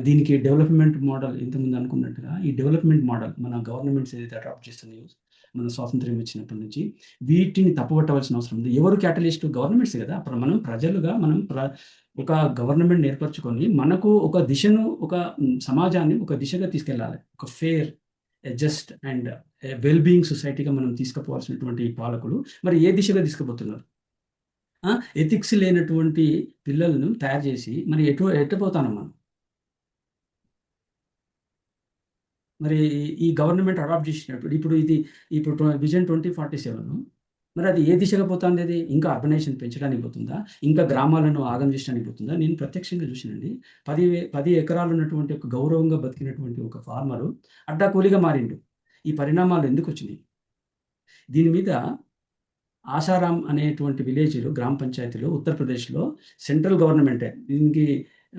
దీనికి డెవలప్మెంట్ మోడల్ ఇంతకుముందు అనుకున్నట్టుగా ఈ డెవలప్మెంట్ మోడల్ మన గవర్నమెంట్స్ ఏదైతే అడాప్ట్ చేస్తున్నాయో మన స్వాతంత్ర్యం వచ్చినప్పటి నుంచి వీటిని తప్పుపట్టవలసిన అవసరం ఉంది. ఎవరు క్యాటలిస్ట్? గవర్నమెంట్స్ కదా. అప్పుడు మనం ప్రజలుగా మనం ఒక గవర్నమెంట్ ఏర్పరచుకొని మనకు ఒక దిశను, ఒక సమాజాన్ని ఒక దిశగా తీసుకెళ్ళాలి. ఒక fair, just and well being సొసైటీగా మనం తీసుకుపోవాల్సినటువంటి పాలకులు మరి ఏ దిశగా తీసుకుపోతున్నారు? ఎథిక్స్ లేనటువంటి పిల్లలను తయారు చేసి మరి ఎటు పోతాను మనం? మరి ఈ గవర్నమెంట్ అడాప్ట్ చేసినప్పుడు ఇప్పుడు విజన్ 2047 మరి అది ఏ దిశగా పోతుంది? అది ఇంకా అర్బనైజేషన్ పెంచడానికి పోతుందా? ఇంకా గ్రామాలను ఆగం చేయడానికి పోతుందా? నేను ప్రత్యక్షంగా చూసానండి. 10 ఎకరాలు ఉన్నటువంటి ఒక గౌరవంగా బతికినటువంటి ఒక ఫార్మరు అడ్డాకూలిగా మారిండు. ఈ పరిణామాలు ఎందుకు వచ్చినాయి? దీని మీద ఆసారాం అనేటువంటి విలేజ్‌లో గ్రామ పంచాయతీలో ఉత్తరప్రదేశ్‌లో సెంట్రల్ గవర్నమెంటే దీనికి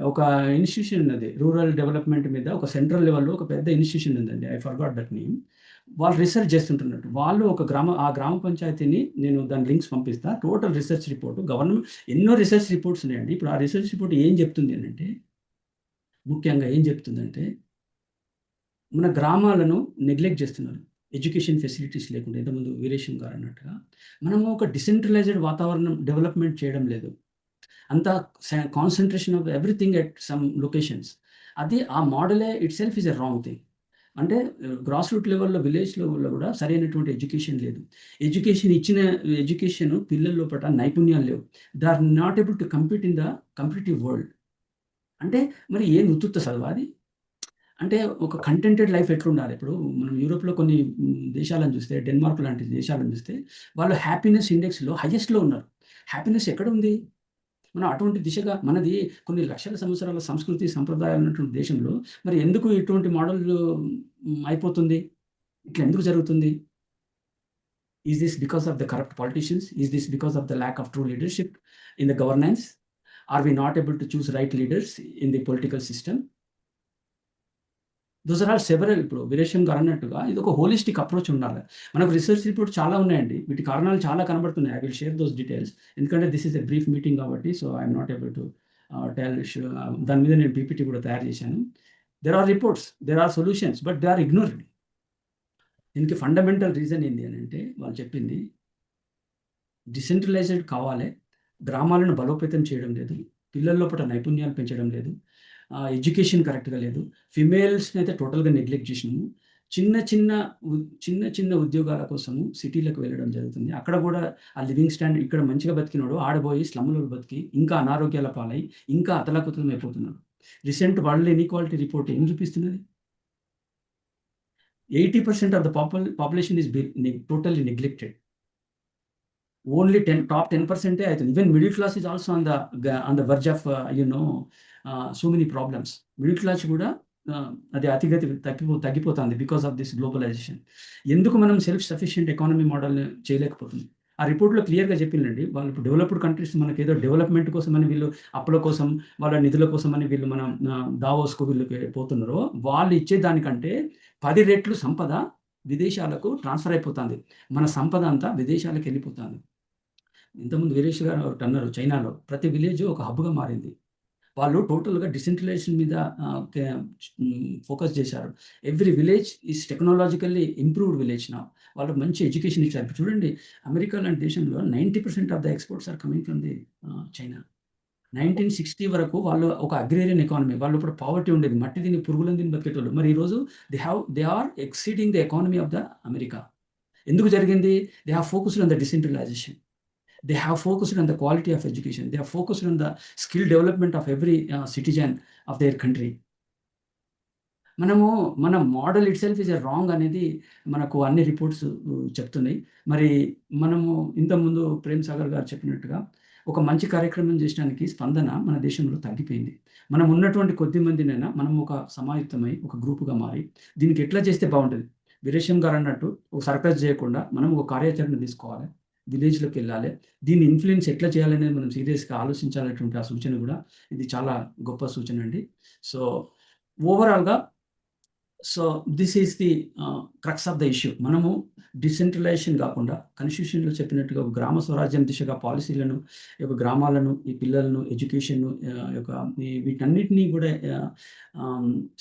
ఒక ఇన్‌స్టిట్యూషన్ ఉన్నది. రూరల్ డెవలప్‌మెంట్ మీద ఒక సెంట్రల్ లెవెల్‌లో ఒక పెద్ద ఇన్‌స్టిట్యూషన్ ఉందండి. I forgot that name. వాళ్ళు రిసర్చ్ చేస్తుంటున్నట్టు. వాళ్ళు ఆ గ్రామ పంచాయతీని నేను దాని లింక్స్ పంపిస్తా. టోటల్ రిసర్చ్ రిపోర్ట్ గవర్నమెంట్ ఎన్నో రిసర్చ్ రిపోర్ట్స్ ఉన్నాయండి. ఇప్పుడు ఆ రిసర్చ్ రిపోర్ట్ ఏం చెప్తుంది అనంటే, ముఖ్యంగా ఏం చెప్తుందంటే, మన గ్రామాలను నెగ్లెక్ట్ చేస్తున్నారు. ఎడ్యుకేషన్ ఫెసిలిటీస్ లేకుండా ఇంతకుముందు వీరేశం గారు అన్నట్టుగా మనము ఒక డిసెంట్రలైజ్డ్ వాతావరణం డెవలప్‌మెంట్ చేయడం లేదు. అంతా concentration of everything at some locations. అది ఆ మోడలే itself is a wrong thing. అంటే గ్రాస్ రూట్ లెవెల్‌లో, విలేజ్ లెవెల్‌లో కూడా సరైనటువంటి ఎడ్యుకేషన్ లేదు. ఎడ్యుకేషన్ పిల్లల లోపట నైపుణ్యాలు లేవు. They are not able to compete in the competitive world. అంటే మరి ఏంది ఉత్తుత్త చదువా అది? అంటే ఒక కంటెంటెడ్ లైఫ్ ఎట్లుండాలి? ఇప్పుడు మనం యూరోప్‌లో కొన్ని దేశాలను చూస్తే, డెన్మార్క్ లాంటి దేశాలను చూస్తే, వాళ్ళు హ్యాపీనెస్ ఇండెక్స్‌లో హైయెస్ట్‌లో ఉన్నారు. హ్యాపీనెస్ ఎక్కడుంది? మనం అటువంటి దిశగా మనది కొన్ని లక్షల సంవత్సరాల సంస్కృతి, సంప్రదాయాలు ఉన్నటువంటి దేశంలో మరి ఎందుకు ఇటువంటి మోడల్ అయిపోతుంది? ఇట్లా ఎందుకు జరుగుతుంది? Is this because of the corrupt politicians? Is this because of the lack of true leadership in the governance? Are we not able to choose right leaders in the political system? Those are all several. ఇప్పుడు వీరేశం గారు అన్నట్టుగా ఇది ఒక హోలిస్టిక్ అప్రోచ్ ఉండాలి. మనకు రిసర్చ్ రిపోర్ట్ చాలా ఉన్నాయండి. వీటి కారణాలు చాలా కనబడుతున్నాయి. I will share those details. ఎందుకంటే this is a brief meeting కాబట్టి so I am not able to దాని మీద నేను పీపీటీ కూడా తయారు చేశాను. There are reports, there are solutions but they are ignored. దీనికి ఫండమెంటల్ రీజన్ ఏంది అని అంటే వాళ్ళు చెప్పింది డిసెంట్రలైజ్డ్ కావాలి. గ్రామాలను బలోపేతం చేయడం లేదు. పిల్లల లోపల నైపుణ్యాలు పెంచడం లేదు. ఎడ్యుకేషన్ కరెక్ట్‌గా లేదు. ఫిమేల్స్‌ని అయితే టోటల్‌గా నెగ్లెక్ట్ చేసినాము. చిన్న చిన్న చిన్న చిన్న ఉద్యోగాల కోసము సిటీలకు వెళ్ళడం జరుగుతుంది. అక్కడ కూడా ఆ లివింగ్ స్టాండర్డ్ ఇక్కడ మంచిగా బతికినోడు ఆడబోయి స్లమ్‌లో బతికి ఇంకా అనారోగ్యాల పాలై ఇంకా అతలాకుతలం అయిపోతున్నాడు. రీసెంట్ వరల్డ్ ఇన్‌ఈక్వాలిటీ రిపోర్ట్ ఏం చూపిస్తున్నది? 80% of the population is totally neglected. Only top 10% అవుతుంది. Even middle class is also on the verge of so many problems. Middle class కూడా అది అతిగతి తగ్గిపోతుంది బికాస్ ఆఫ్ దిస్ గ్లోబలైజేషన్. ఎందుకు మనం సెల్ఫ్ సఫిషియెంట్ ఎకానమీ మోడల్‌ని చేయలేకపోతుంది? ఆ రిపోర్ట్‌లో క్లియర్‌గా చెప్పిందండి. వాళ్ళు ఇప్పుడు డెవలప్డ్ కంట్రీస్ మనకేదో డెవలప్‌మెంట్ కోసమని వీళ్ళు అప్పుల కోసం, వాళ్ళ నిధుల కోసమని వీళ్ళు మనం దావోస్‌కు వీళ్ళకి పోతున్నారో, వాళ్ళు ఇచ్చే దానికంటే 10 రెట్లు సంపద విదేశాలకు ట్రాన్స్‌ఫర్ అయిపోతుంది. మన సంపద అంతా విదేశాలకు వెళ్ళిపోతుంది. ఇంతకుముందు వీరేష్ గారు ఒకటన్నారు చైనాలో ప్రతి విలేజ్ ఒక హబ్‌గా మారింది. వాళ్ళు టోటల్‌గా డిసెంట్రలైజేషన్ మీద ఫోకస్ చేశారు. Every village is technologically improved village now. వాళ్ళు మంచి ఎడ్యుకేషన్ ఇచ్చారు. ఇప్పుడు చూడండి అమెరికా లాంటి దేశంలో 90% of the exports are coming from the China. 1960 వరకు వాళ్ళు ఒక అగ్రేరియన్ ఎకానమీ. వాళ్ళు ఇప్పుడు పావర్టీ ఉండేది. మట్టి తిని పురుగులను తిని బతికేటోళ్ళు. మరి ఈరోజు they are exceeding the economy of the America. ఎందుకు జరిగింది? They have focused on the decentralization. They have focused on the quality of education. They have focused on the skill development of every citizen of their country. మన model itself is a wrong అనేది మనకు అన్ని రిపోర్ట్స్ చెప్తున్నాయి. మరి మనము ఇంతకుముందు ప్రేమ్ సాగర్ గారు చెప్పినట్టుగా ఒక మంచి కార్యక్రమం చేయడానికి స్పందన మన దేశంలో తగ్గిపోయింది. మనం ఉన్నటువంటి కొద్ది మందినైనా మనం ఒక సమాయుత్తమై ఒక గ్రూప్‌గా మారి దీనికి ఎట్లా చేస్తే బావుంటది? వీరేశం గారు అన్నట్టు ఒక సర్కస్ చేయకుండా మనం ఒక కార్యాచరణ తీసుకోవాలి. విలేజ్‌లోకి వెళ్ళాలి. దీన్ని ఇన్‌ఫ్లుయెన్స్ ఎట్లా చేయాలనేది మనం సీరియస్‌గా ఆలోచించాలనేటువంటి ఆ సూచన కూడా ఇది చాలా గొప్ప సూచన అండి. సో ఓవరాల్‌గా this is the crux of the issue. మనము డిసెంట్రలైజేషన్ కాకుండా కాన్స్టిట్యూషన్‌లో చెప్పినట్టుగా ఒక గ్రామ స్వరాజ్యం దిశగా పాలిసీలను, ఈ యొక్క గ్రామాలను, ఈ పిల్లలను, ఎడ్యుకేషన్‌ను వీటన్నిటిని కూడా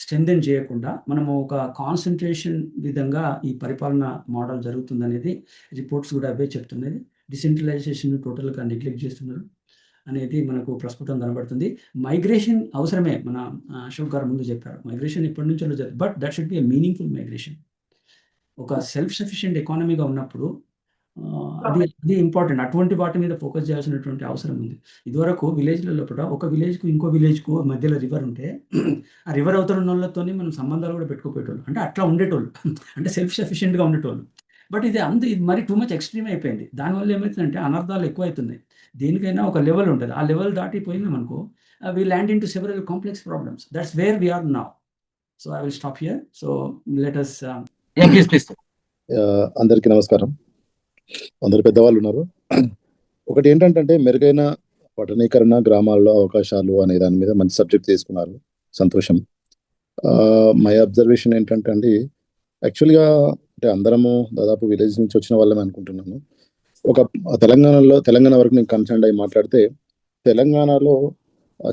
స్ట్రెంథెన్ చేయకుండా మనము ఒక కాన్సంట్రేషన్ విధంగా ఈ పరిపాలన మోడల్ జరుగుతుందనేది రిపోర్ట్స్ కూడా అవే చెప్తున్నది. డిసెంట్రలైజేషన్ టోటల్‌గా నెగ్లెక్ట్ చేస్తున్నారు అనేది మనకు ప్రస్ఫుటం కనబడుతుంది. మైగ్రేషన్ అవసరమే. మన అశోక్ గారు ముందు చెప్పారు. మైగ్రేషన్ ఎప్పటినుంచో but that should be a meaningful migration. ఒక సెల్ఫ్ సఫిషియెంట్ ఎకానమీగా ఉన్నప్పుడు అది ఇంపార్టెంట్. అటువంటి వాటి మీద ఫోకస్ చేయాల్సినటువంటి అవసరం ఉంది. ఇదివరకు విలేజ్‌ల లోపట ఒక విలేజ్‌కు ఇంకో విలేజ్‌కు మధ్యలో రివర్ ఉంటే ఆ రివర్ అవతల ఉన్నోళ్ళతోని మనం సంబంధాలు కూడా పెట్టుకోపోయేటోళ్ళం. అంటే అట్లా ఉండేటోళ్ళు. అంటే సెల్ఫ్ సఫిషియెంట్‌గా ఉండేటోళ్ళు. బట్ ఇది మరి టూ మచ్ ఎక్స్‌ట్రీమ్ అయిపోయింది. దానివల్ల ఏమైతుందంటే అనర్థాలు ఎక్కువైతున్నాయి. దేనికైనా ఒక లెవెల్ ఉంటది. ఆ లెవెల్ దాటిపోయిందనుకో we land into several complex problems. That's where we are now. So I will stop here. So let us please. అందరికీ నమస్కారం. అందరు పెద్దవాళ్ళు ఉన్నారు. ఒకటి ఏంటంటే మెరుగైన పట్టణీకరణ, గ్రామాల్లో అవకాశాలు అనే దాని మీద మంచి సబ్జెక్ట్ తీసుకున్నారు. సంతోషం. మై అబ్జర్వేషన్ ఏంటంటే అండి, యాక్చువల్‌గా అంటే అందరము దాదాపు విలేజ్ నుంచి వచ్చిన వాళ్ళమే అనుకుంటున్నాను. ఒక తెలంగాణ వరకు నేను కన్సర్న్డ్ అయ్యి మాట్లాడితే, తెలంగాణలో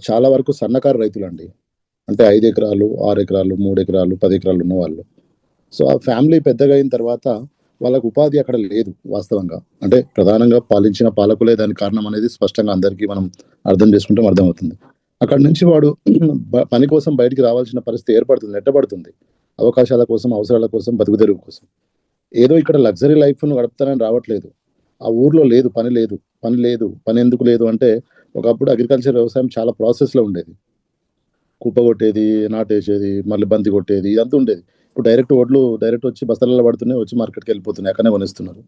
చాలా వరకు సన్నకారు రైతులండి. అంటే 5 ఎకరాలు, 6 ఎకరాలు, 3 ఎకరాలు, 10 ఎకరాలు ఉన్నవాళ్ళు. సో ఆ ఫ్యామిలీ పెద్దగా అయిన తర్వాత వాళ్ళకు ఉపాధి అక్కడ లేదు వాస్తవంగా. అంటే ప్రధానంగా పాలించిన పాలకులే దానికి కారణం అనేది స్పష్టంగా అందరికీ మనం అర్థం చేసుకుంటాం, అర్థమవుతుంది. అక్కడి నుంచి వాడు పని కోసం బయటికి రావాల్సిన పరిస్థితి ఏర్పడుతుంది, నెట్టబడుతుంది. అవకాశాల కోసం, అవసరాల కోసం, బతుకుదెరువు కోసం. ఏదో ఇక్కడ లగ్జరీ లైఫ్‌ను గడుపుతానని రావట్లేదు. ఆ ఊర్లో లేదు, పని లేదు. పని ఎందుకు లేదు అంటే, ఒకప్పుడు అగ్రికల్చర్ వ్యవసాయం చాలా ప్రాసెస్‌లో ఉండేది. కుప్ప కొట్టేది, నాటేసేది, మళ్ళీ బంతి కొట్టేది ఇదంతా ఉండేది. ఇప్పుడు డైరెక్ట్ వచ్చి బస్తాలలో పడుతున్నాయి, వచ్చి మార్కెట్‌కి వెళ్ళిపోతున్నాయి. అక్కడనే కొనేస్తున్నారు.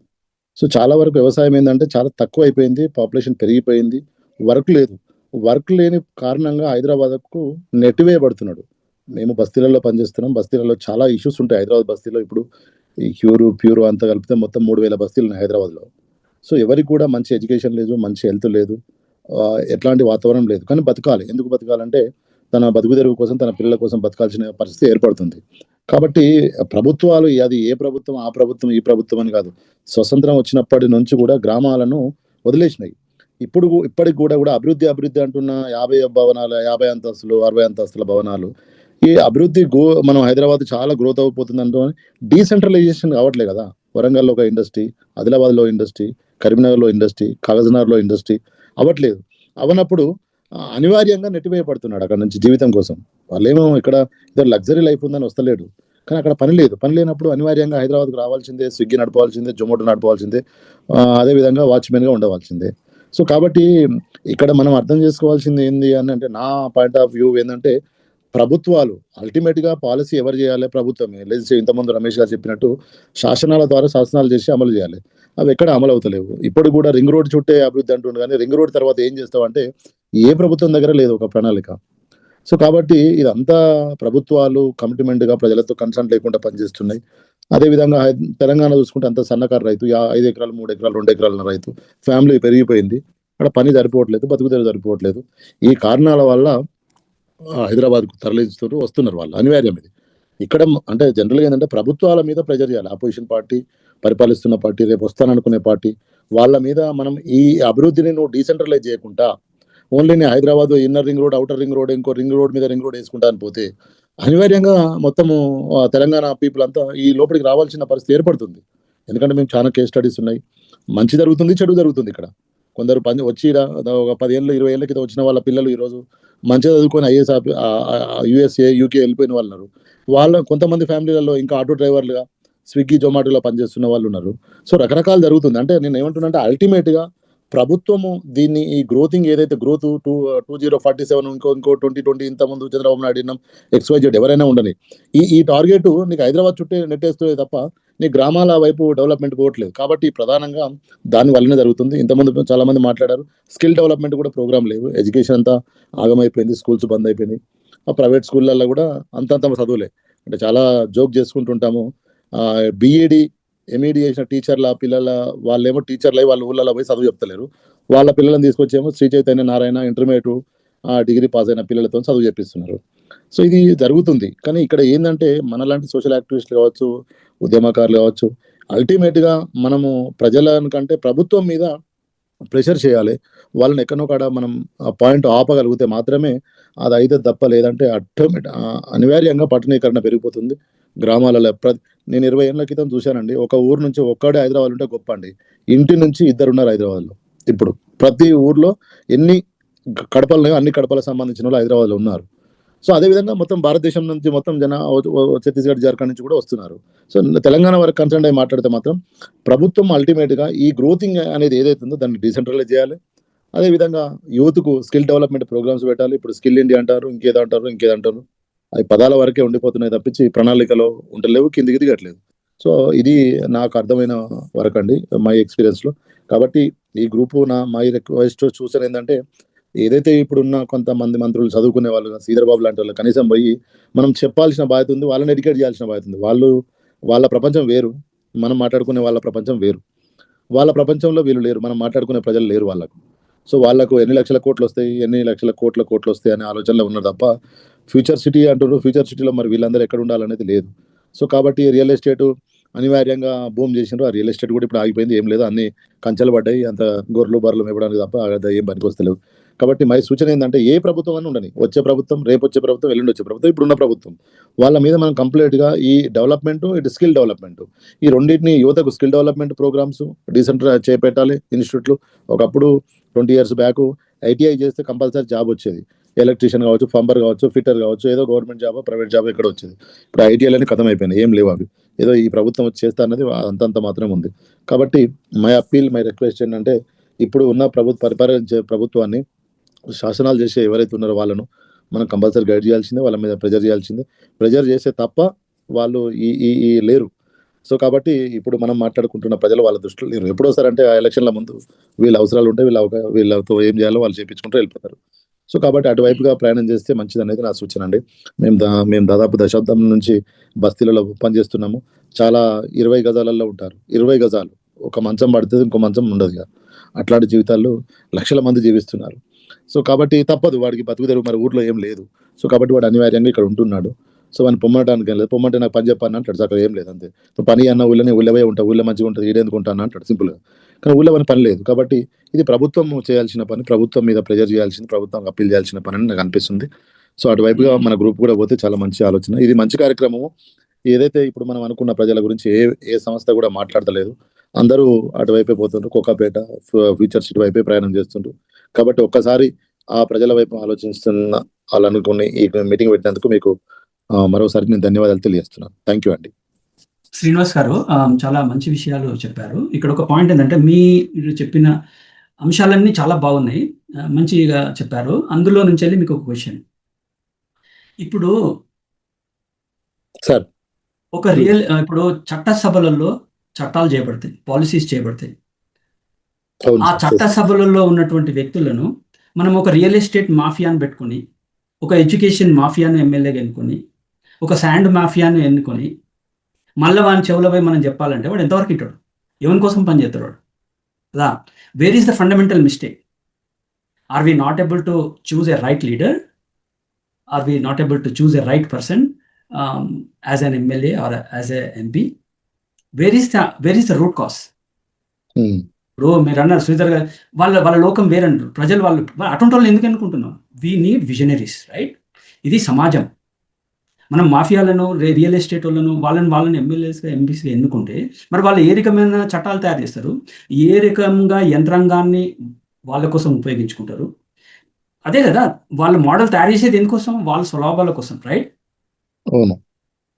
సో చాలా వరకు వ్యవసాయం ఏందంటే చాలా తక్కువైపోయింది. పాపులేషన్ పెరిగిపోయింది. వర్క్ లేదు. వర్క్ లేని కారణంగా హైదరాబాద్‌కు నెట్టివేయబడుతున్నాడు. మేము బస్తీలలో పనిచేస్తున్నాం. బస్తీలలో చాలా ఇష్యూస్ ఉంటాయి. హైదరాబాద్ బస్తీలో ఇప్పుడు ఈ ప్యూరో అంతా కలిపితే మొత్తం 3000 బస్తీలు ఉన్నాయి హైదరాబాద్‌లో. సో ఎవరికి కూడా మంచి ఎడ్యుకేషన్ లేదు, మంచి హెల్త్ లేదు. ఎట్లాంటి వాతావరణం లేదు. కానీ బతకాలి. ఎందుకు బతకాలంటే తన బతుకుదెరువు కోసం, తన పిల్లల కోసం బతకాల్సిన పరిస్థితి ఏర్పడుతుంది. కాబట్టి ప్రభుత్వాలు అది ఏ ప్రభుత్వం, ఆ ప్రభుత్వం, ఈ ప్రభుత్వం అని కాదు. స్వతంత్రం వచ్చినప్పటి నుంచి కూడా గ్రామాలను వదిలేసినాయి. ఇప్పటికి కూడా అభివృద్ధి అంటున్న 50 భవనాలు, 50 అంతస్తులు, 60 అంతస్తుల భవనాలు. ఈ అభివృద్ధి మనం హైదరాబాద్ చాలా గ్రోత్ అయిపోతుంది అంటూ డీసెంట్రలైజేషన్ కావట్లే కదా. వరంగల్‌లో ఒక ఇండస్ట్రీ, ఆదిలాబాద్‌లో ఇండస్ట్రీ, కరీంనగర్‌లో ఇండస్ట్రీ, కాగజ్‌నగర్‌లో ఇండస్ట్రీ అవ్వట్లేదు. అవనప్పుడు అనివార్యంగా నెట్టివేయబడుతున్నాడు అక్కడ నుంచి జీవితం కోసం. వాళ్ళేమో ఇక్కడ ఏదో లగ్జరీ లైఫ్ ఉందని వస్తలేడు. కానీ అక్కడ పని లేదు. పని లేనప్పుడు అనివార్యంగా హైదరాబాద్‌కు రావాల్సిందే, స్విగ్గీ నడపవలసిందే, జొమాటో నడపవలసిందే, అదేవిధంగా వాచ్‌మెన్‌గా ఉండవలసిందే. సో కాబట్టి ఇక్కడ మనం అర్థం చేసుకోవాల్సింది ఏంది అని అంటే, నా పాయింట్ ఆఫ్ వ్యూ ఏందంటే, ప్రభుత్వాలు అల్టిమేట్‌గా పాలసీ ఎవరు చేయాలి? ప్రభుత్వమే. ఇంతకుముందు రమేష్ గారు చెప్పినట్టు శాసనాల ద్వారా శాసనాలు చేసి అమలు చేయాలి. అవి ఎక్కడ అమలు అవుతలేవు. ఇప్పుడు కూడా రింగ్ రోడ్ చుట్టే అభివృద్ధి అంటుండు కానీ రింగ్ రోడ్ తర్వాత ఏం చేస్తావంటే ఏ ప్రభుత్వం దగ్గర లేదు ఒక ప్రణాళిక. సో కాబట్టి ఇదంతా ప్రభుత్వాలు కమిట్మెంట్‌గా ప్రజలతో కన్సర్న్ లేకుండా పనిచేస్తున్నాయి. అదేవిధంగా తెలంగాణ చూసుకుంటే అంతా సన్నకారు రైతు. 5 ఎకరాలు, 3 ఎకరాలు, 2 ఎకరాల రైతు. ఫ్యామిలీ పెరిగిపోయింది. అక్కడ పని సరిపోవట్లేదు, బతుకుదెరువు సరిపోవట్లేదు. ఈ కారణాల వల్ల హైదరాబాద్‌కు వస్తున్నారు వాళ్ళు. అనివార్యం ఇది. ఇక్కడ అంటే జనరల్‌గా ఏందంటే ప్రభుత్వాల మీద ప్రెషర్ చేయాలి. అపోజిషన్ పార్టీ, పరిపాలిస్తున్న పార్టీ, రేపు వస్తాననుకునే పార్టీ వాళ్ళ మీద మనం ఈ అభివృద్ధిని నువ్వు డీసెంట్రలైజ్ చేయకుండా only Hyderabad inner ring road, outer ring road, ఇంకో రింగ్ రోడ్ మీద రింగ్ రోడ్ వేసుకుంటా అని పోతే అనివార్యంగా మొత్తము తెలంగాణ పీపుల్ అంతా ఈ లోపలికి రావాల్సిన పరిస్థితి ఏర్పడుతుంది. ఎందుకంటే మేము చాలా కేస్ స్టడీస్ ఉన్నాయి. మంచి జరుగుతుంది, చెడు జరుగుతుంది ఇక్కడ. కొందరు వచ్చి ఒక 10 ఏళ్ళు, 20 ఏళ్ళ కింద వచ్చిన వాళ్ళ పిల్లలు ఈరోజు మంచిగా చదువుకొని ఐఏఎస్ యూఎస్ఏ, యూకే వెళ్ళిపోయిన వాళ్ళు ఉన్నారు. కొంతమంది ఫ్యామిలీలలో ఇంకా ఆటో డ్రైవర్లుగా స్విగ్గీ, జొమాటోలో పనిచేస్తున్న వాళ్ళు ఉన్నారు. సో రకరకాలు జరుగుతుంది. అంటే నేను ఏమంటున్నా అంటే అల్టిమేట్‌గా ప్రభుత్వము దీన్ని ఈ గ్రోతింగ్ ఏదైతే గ్రోత్ 2047 ఇంకో 2020 ఇంతకుముందు చంద్రబాబు నాయుడు విన్నాం, XYZ ఎవరైనా ఉండని ఈ టార్గెట్ నీకు హైదరాబాద్ చుట్టే నెట్టేస్తే తప్ప నీ గ్రామాల వైపు డెవలప్మెంట్ పోవట్లేదు. కాబట్టి ప్రధానంగా దాని వల్లనే జరుగుతుంది. ఇంతకుముందు చాలా మంది మాట్లాడారు. స్కిల్ డెవలప్మెంట్ కూడా ప్రోగ్రామ్ లేవు. ఎడ్యుకేషన్ అంతా ఆగమైపోయింది. స్కూల్స్ బంద్ అయిపోయినాయి. ఆ ప్రైవేట్ స్కూళ్ళల్లో కూడా అంతంత చదువులే. అంటే చాలా జోక్ చేసుకుంటుంటాము. బీఈడీ, ఎంఈడీ చేసిన టీచర్ల పిల్లల వాళ్ళేమో టీచర్లు వాళ్ళ ఊళ్ళలో పోయి చదువు చెప్తలేరు. వాళ్ళ పిల్లలను తీసుకొచ్చేమో Sri Chaitanya Narayana intermediate degree pass అయిన పిల్లలతో చదువు చెప్పిస్తున్నారు. సో ఇది జరుగుతుంది. కానీ ఇక్కడ ఏంటంటే మనలాంటి సోషల్ యాక్టివిస్టులు కావచ్చు, ఉద్యమకారులు కావచ్చు, అల్టిమేట్‌గా మనము ప్రజలను కంటే ప్రభుత్వం మీద ప్రెషర్ చేయాలి. వాళ్ళని ఎక్కడో కాడ మనం పాయింట్ ఆపగలిగితే మాత్రమే అది అయితే తప్ప లేదంటే అనివార్యంగా పట్టణీకరణ పెరిగిపోతుంది గ్రామాలలో. నేను 20 ఏళ్ల క్రితం చూశానండి. ఒక ఊరు నుంచి ఒక్కడే హైదరాబాద్ ఉంటే గొప్ప అండి. ఇంటి నుంచి 2 ఉన్నారు హైదరాబాద్‌లో. ఇప్పుడు ప్రతి ఊర్లో ఎన్ని కడపలు ఉన్నాయో అన్ని కడపలకు సంబంధించిన వాళ్ళు హైదరాబాద్‌లో ఉన్నారు. సో అదేవిధంగా మొత్తం భారతదేశం నుంచి మొత్తం ఛత్తీస్గఢ్, జార్ఖండ్ నుంచి కూడా వస్తున్నారు. సో తెలంగాణ వరకు కన్సర్న్ అయి మాట్లాడితే మాత్రం ప్రభుత్వం అల్టిమేట్గా ఈ గ్రోతింగ్ అనేది ఏదైతే ఉందో దాన్ని డీసెంట్రలైజ్ చేయాలి. అదేవిధంగా యూత్కు స్కిల్ డెవలప్మెంట్ ప్రోగ్రామ్స్ పెట్టాలి. ఇప్పుడు స్కిల్ ఇండియా అంటారు, ఇంకేదంటారు. అవి పదాల వరకే ఉండిపోతున్నాయి తప్పించి ప్రణాళికలో ఉండలేవు, కిందికి దిగట్లేదు. సో ఇది నాకు అర్థమైన వరకు అండి మై ఎక్స్పీరియన్స్లో. కాబట్టి ఈ గ్రూపు మై రిక్వెస్ట్ చూసాను ఏంటంటే, ఏదైతే ఇప్పుడున్న కొంతమంది మంత్రులు చదువుకునే వాళ్ళు శ్రీధర్బాబు లాంటి వాళ్ళు కనీసం పోయి మనం చెప్పాల్సిన బాధ్యత ఉంది, వాళ్ళని ఎడ్యుకేట్ చేయాల్సిన బాధ్యత ఉంది. వాళ్ళ ప్రపంచం వేరు, మనం మాట్లాడుకునే వాళ్ళ ప్రపంచం వేరు. వాళ్ళ ప్రపంచంలో వీళ్ళు లేరు, మనం మాట్లాడుకునే ప్రజలు లేరు వాళ్ళకు. సో వాళ్ళకు ఎన్ని లక్షల కోట్లు వస్తాయి, ఎన్ని లక్షల కోట్లు వస్తాయి అనే ఆలోచనలో ఉన్నారు తప్ప ఫ్యూచర్ సిటీ అంటున్నారు. ఫ్యూచర్ సిటీలో మరి వీళ్ళందరూ ఎక్కడ ఉండాలనేది లేదు. సో కాబట్టి రియల్ ఎస్టేట్ అనివార్యంగా భూమి చేసినారు. ఆ రియల్ ఎస్టేట్ కూడా ఇప్పుడు ఆగిపోయింది, ఏం లేదు, అన్ని కంచెలు పడ్డాయి, అంత గొర్రెలు బర్రెలు ఇవ్వడానికి తప్ప అది ఏం పనికి వస్తలేవు. కాబట్టి మై సూచన ఏంటంటే, ఏ ప్రభుత్వం అని ఉండని, వచ్చే ప్రభుత్వం, రేపు వచ్చే ప్రభుత్వం, ఎల్లుండి వచ్చే ప్రభుత్వం, ఇప్పుడున్న ప్రభుత్వం, వాళ్ళ మీద మనం కంప్లీట్గా ఈ డెవలప్మెంట్, ఇటు స్కిల్ డెవలప్మెంట్, ఈ రెండింటిని యువతకు స్కిల్ డెవలప్మెంట్ ప్రోగ్రామ్స్ డీసెంట్రలైజ్ చేపెట్టాలి. ఇన్స్టిట్యూట్లు ఒకప్పుడు 20 years బ్యాక్ ఐటీఐ చేస్తే కంపల్సరీ జాబ్ వచ్చేది. ఎలక్ట్రీషియన్ కావచ్చు, పంపర్ కావచ్చు, ఫిట్టర్ కావచ్చు, ఏదో గవర్నమెంట్ జాబ్, ప్రైవేట్ జాబ్ ఎక్కడ వచ్చేది. ఇప్పుడు ఐటీఐలని ఖతం అయిపోయినాయి, ఏం లేవు అవి. ఏదో ఈ ప్రభుత్వం వచ్చి చేస్తా అన్నది అంతంత మాత్రమే ఉంది. కాబట్టి మై అప్పీల్, మై రిక్వెస్ట్ ఏంటంటే, ఇప్పుడు ఉన్న పరిపాలించే ప్రభుత్వాన్ని శాసనాలు చేసే ఎవరైతే ఉన్నారో వాళ్ళను మనం కంపల్సరీ గైడ్ చేయాల్సిందే, వాళ్ళ మీద ప్రెజర్ చేయాల్సిందే. ప్రెజర్ చేస్తే తప్ప వాళ్ళు ఈ లేరు. సో కాబట్టి ఇప్పుడు మనం మాట్లాడుకుంటున్న ప్రజలు వాళ్ళ దృష్టిలో లేరు. ఎప్పుడు వస్తారంటే ఆ ఎలక్షన్ల ముందు వీళ్ళ అవసరాలు ఉంటే వీళ్ళతో ఏం చేయాలో వాళ్ళు చేయించుకుంటూ వెళ్ళిపోతారు. సో కాబట్టి అటువైపుగా ప్రయాణం చేస్తే మంచిది అనేది నా సూచన అండి. మేము దాదాపు దశాబ్దం నుంచి బస్తీలలో పనిచేస్తున్నాము. చాలా 20 గజాలలో ఉంటారు. 20 గజాలు, ఒక మంచం పడుతుంది, ఇంకో మంచం ఉండదు. ఇక అట్లాంటి జీవితాల్లో లక్షల మంది జీవిస్తున్నారు. సో కాబట్టి తప్పదు, వాడికి బతుకుదెరువు మరి ఊర్లో ఏం లేదు. సో కాబట్టి వాడు అనివార్యంగా ఇక్కడ ఉంటున్నాడు. సో వాడిని పొమ్మటానికి ఏం లేదు. పొమ్మంటే నాకు పని చెప్పాను అంటాడు, అక్కడ ఏం లేదు, అంతే. పని అన్న ఊళ్ళోనే ఉంటా, ఊళ్ళో మంచిగా ఉంటుంది, ఈడేందుకు ఉంటాను అంటాడు సింపుల్గా. కానీ ఊళ్ళో పని లేదు. కాబట్టి ఇది ప్రభుత్వం చేయాల్సిన పని, ప్రభుత్వం మీద ప్రెజర్ చేయాల్సింది, ప్రభుత్వం అప్పీల్ చేయాల్సిన పని అని నాకు అనిపిస్తుంది. సో అటువైపుగా మన గ్రూప్ కూడా పోతే చాలా మంచి ఆలోచన. ఇది మంచి కార్యక్రమము. ఏదైతే ఇప్పుడు మనం అనుకున్న ప్రజల గురించి ఏ సంస్థ కూడా మాట్లాడతలేదు. అందరూ అటువైపే పోతుండ్రు, కోకాపేట ఫ్యూచర్ సిటీ వైపే ప్రయాణం చేస్తుండ్రు. కాబట్టి ఒక్కసారి ఆ ప్రజల వైపు ఆలోచిస్తున్న వాళ్ళనుకుని ఈ మీటింగ్ పెట్టినందుకు మీకు మరోసారి నేను ధన్యవాదాలు తెలియజేస్తున్నాను. థ్యాంక్ యూ అండి. శ్రీనివాస్ గారు చాలా మంచి విషయాలు చెప్పారు. ఇక్కడ ఒక పాయింట్ ఏంటంటే, మీరు చెప్పిన అంశాలన్నీ చాలా బాగున్నాయి, మంచిగా చెప్పారు. అందులో నుంచి వెళ్ళి మీకు ఒక క్వశ్చన్. ఇప్పుడు సార్ ఇప్పుడు చట్టసభలలో చట్టాలు చేయబడతాయి, పాలసీస్ చేయబడతాయి. అవును ఆ సార్. చట్టసభలలో ఉన్నటువంటి వ్యక్తులను మనం ఒక రియల్ ఎస్టేట్ మాఫియాను పెట్టుకొని, ఒక ఎడ్యుకేషన్ మాఫియాను ఎమ్మెల్యేగా ఎన్నుకొని, ఒక శాండ్ మాఫియాను ఎన్నుకొని, మళ్ళీ వాని చెవులపై మనం చెప్పాలంటే వాడు ఎంతవరకు ఇట్టాడు, ఎవరి కోసం పనిచేస్తాడు వాడు కదా? Where is the fundamental mistake? Are we not able to choose a right leader? Are we not able to choose a right person as an MLA or as a MP? Where is the root cause? ఇప్పుడు మీరు అన్నారు శ్రీధర్ గారు, వాళ్ళ లోకం వేరంటారు, ప్రజలు వాళ్ళు అటువంటి వాళ్ళు ఎందుకు ఎన్నుకుంటున్నాం? We need visionaries, right? ఇది సమాజం. మనం మాఫియాలను, రియల్ ఎస్టేట్ వాళ్ళని ఎమ్మెల్యేస్గా, ఎంపీస్గా ఎన్నుకుంటే మరి వాళ్ళు ఏ రకమైన చట్టాలు తయారు చేస్తారు, ఏ రకంగా యంత్రాంగాన్ని వాళ్ళ కోసం ఉపయోగించుకుంటారు? అదే కదా, వాళ్ళ మోడల్ తయారు చేసేది ఎందుకోసం? వాళ్ళ స్వలాభాల కోసం, రైట్?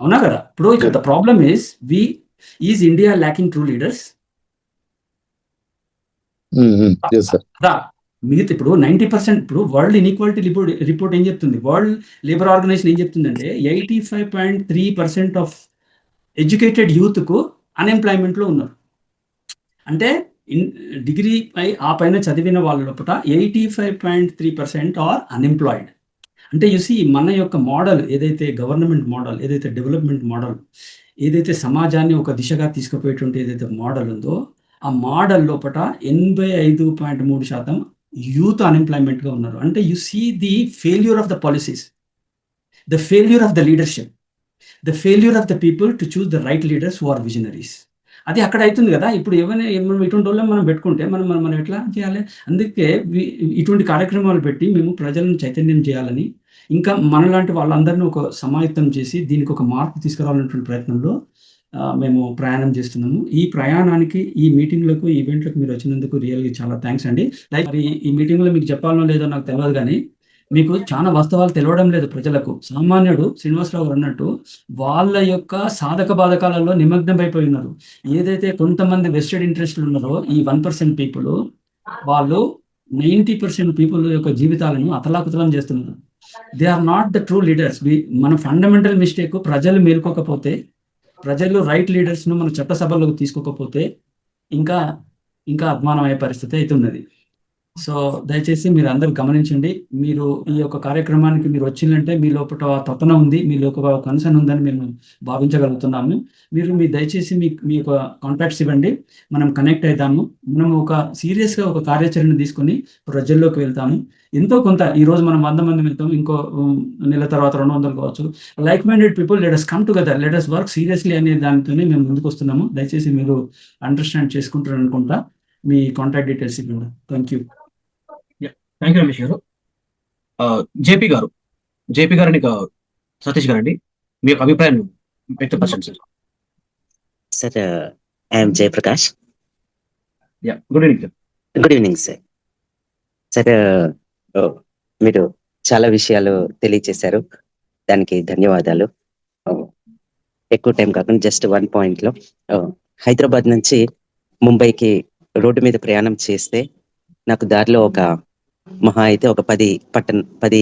అవునా కదా? ఇప్పుడు ఇక్కడ the problem is India lacking true leaders? మిగతా ఇప్పుడు 90%, ఇప్పుడు వరల్డ్ ఇన్ఈక్వాలిటీ రిపోర్ట్ ఏం చెప్తుంది, వరల్డ్ లేబర్ ఆర్గనైజేషన్ ఏం చెప్తుందంటే 85.3% ఆఫ్ ఎడ్యుకేటెడ్ యూత్కు అన్ఎంప్లాయ్మెంట్లో ఉన్నారు. అంటే డిగ్రీ ఆ పైన చదివిన వాళ్ళ లోపల 85.3% ఆర్ అన్ఎంప్లాయిడ్. అంటే యూసి మన యొక్క మోడల్ ఏదైతే గవర్నమెంట్ మోడల్, ఏదైతే డెవలప్మెంట్ మోడల్, ఏదైతే సమాజాన్ని ఒక దిశగా తీసుకుపోయేటువంటి ఏదైతే మోడల్ ఉందో, ఆ మోడల్ లోపల 85.3% యూత్ అన్ఎంప్లాయ్మెంట్గా ఉన్నారు. అంటే you see the failure of the policies, the failure of the leadership, the failure of the people to choose the right leaders who are visionaries. అది అక్కడ అవుతుంది కదా. ఇప్పుడు ఏమైనా ఇటువంటి వాళ్ళని మనం పెట్టుకుంటే మనం ఎట్లా చేయాలి? అందుకే ఇటువంటి కార్యక్రమాలు పెట్టి మేము ప్రజలను చైతన్యం చేయాలని, ఇంకా మనలాంటి వాళ్ళందరినీ ఒక సమాయత్తం చేసి దీనికి ఒక మార్పు తీసుకురావాలనేటువంటి ప్రయత్నంలో మేము ప్రయాణం చేస్తున్నాము. ఈ ప్రయాణానికి, ఈ మీటింగ్లకు, ఈ ఈవెంట్లకు మీరు వచ్చినందుకు రియల్గా చాలా థ్యాంక్స్ అండి. లైక్ మరి ఈ మీటింగ్లో మీకు చెప్పాలనో లేదో నాకు తెలియదు, కానీ మీకు చాలా వాస్తవాలు తెలవడం లేదు ప్రజలకు. సామాన్యుడు శ్రీనివాసరావు గారు అన్నట్టు వాళ్ళ యొక్క సాధక బాధకాలలో నిమగ్నమైపోయి ఉన్నారు. ఏదైతే కొంతమంది వెస్టెడ్ ఇంట్రెస్ట్లు ఉన్నారో ఈ 1% పీపుల్ వాళ్ళు 90% పీపుల్ యొక్క జీవితాలను అతలాకుతలం చేస్తున్నారు. They are not the true leaders. మన ఫండమెంటల్ మిస్టేక్ ప్రజలు మేల్కోకపోతే, ప్రజలు రైట్ లీడర్స్ను మన చట్టసభల్లోకి తీసుకోకపోతే ఇంకా ఇంకా అధ్వానమయ్యే పరిస్థితి అయితే ఉన్నది. సో దయచేసి మీరు అందరూ గమనించండి. మీరు ఈ యొక్క కార్యక్రమానికి మీరు వచ్చిందంటే మీ లోపల తపన ఉంది, మీ లోపల కన్సర్న్ ఉందని మేము భావించగలుగుతున్నాము. మీరు దయచేసి మీ యొక్క కాంటాక్ట్స్ ఇవ్వండి, మనం కనెక్ట్ అవుతాము. మనం ఒక సీరియస్గా ఒక కార్యాచరణ తీసుకొని ప్రజల్లోకి వెళ్తాము. ఎంతో కొంత ఈరోజు మనం 100 మంది వెళ్తాం, ఇంకో నెల తర్వాత 200 కావచ్చు. Like minded people let us come together, let us work seriously అనే దానితోనే మేము ముందుకు వస్తున్నాము. దయచేసి మీరు అండర్స్టాండ్ చేసుకుంటారు అనుకుంటా. మీ కాంటాక్ట్ డీటెయిల్స్ ఇవ్వండి. Thank you. Thank you Ramesh గారు. జేపీ గారు, జేపీ గారిని సతీష్ గారండి, మీ యొక్క అభిప్రాయం వ్యక్తపరచండి sir. Sir, I'm Jayaprakash. Good evening sir. Good evening sir. Sir, మీరు చాలా విషయాలు తెలియచేశారు, దానికి ధన్యవాదాలు. ఎక్కువ టైం కాకుండా జస్ట్ 1 పాయింట్లో, హైదరాబాద్ నుంచి ముంబైకి రోడ్డు మీద ప్రయాణం చేస్తే నాకు దారిలో ఒక మహా అయితే ఒక 10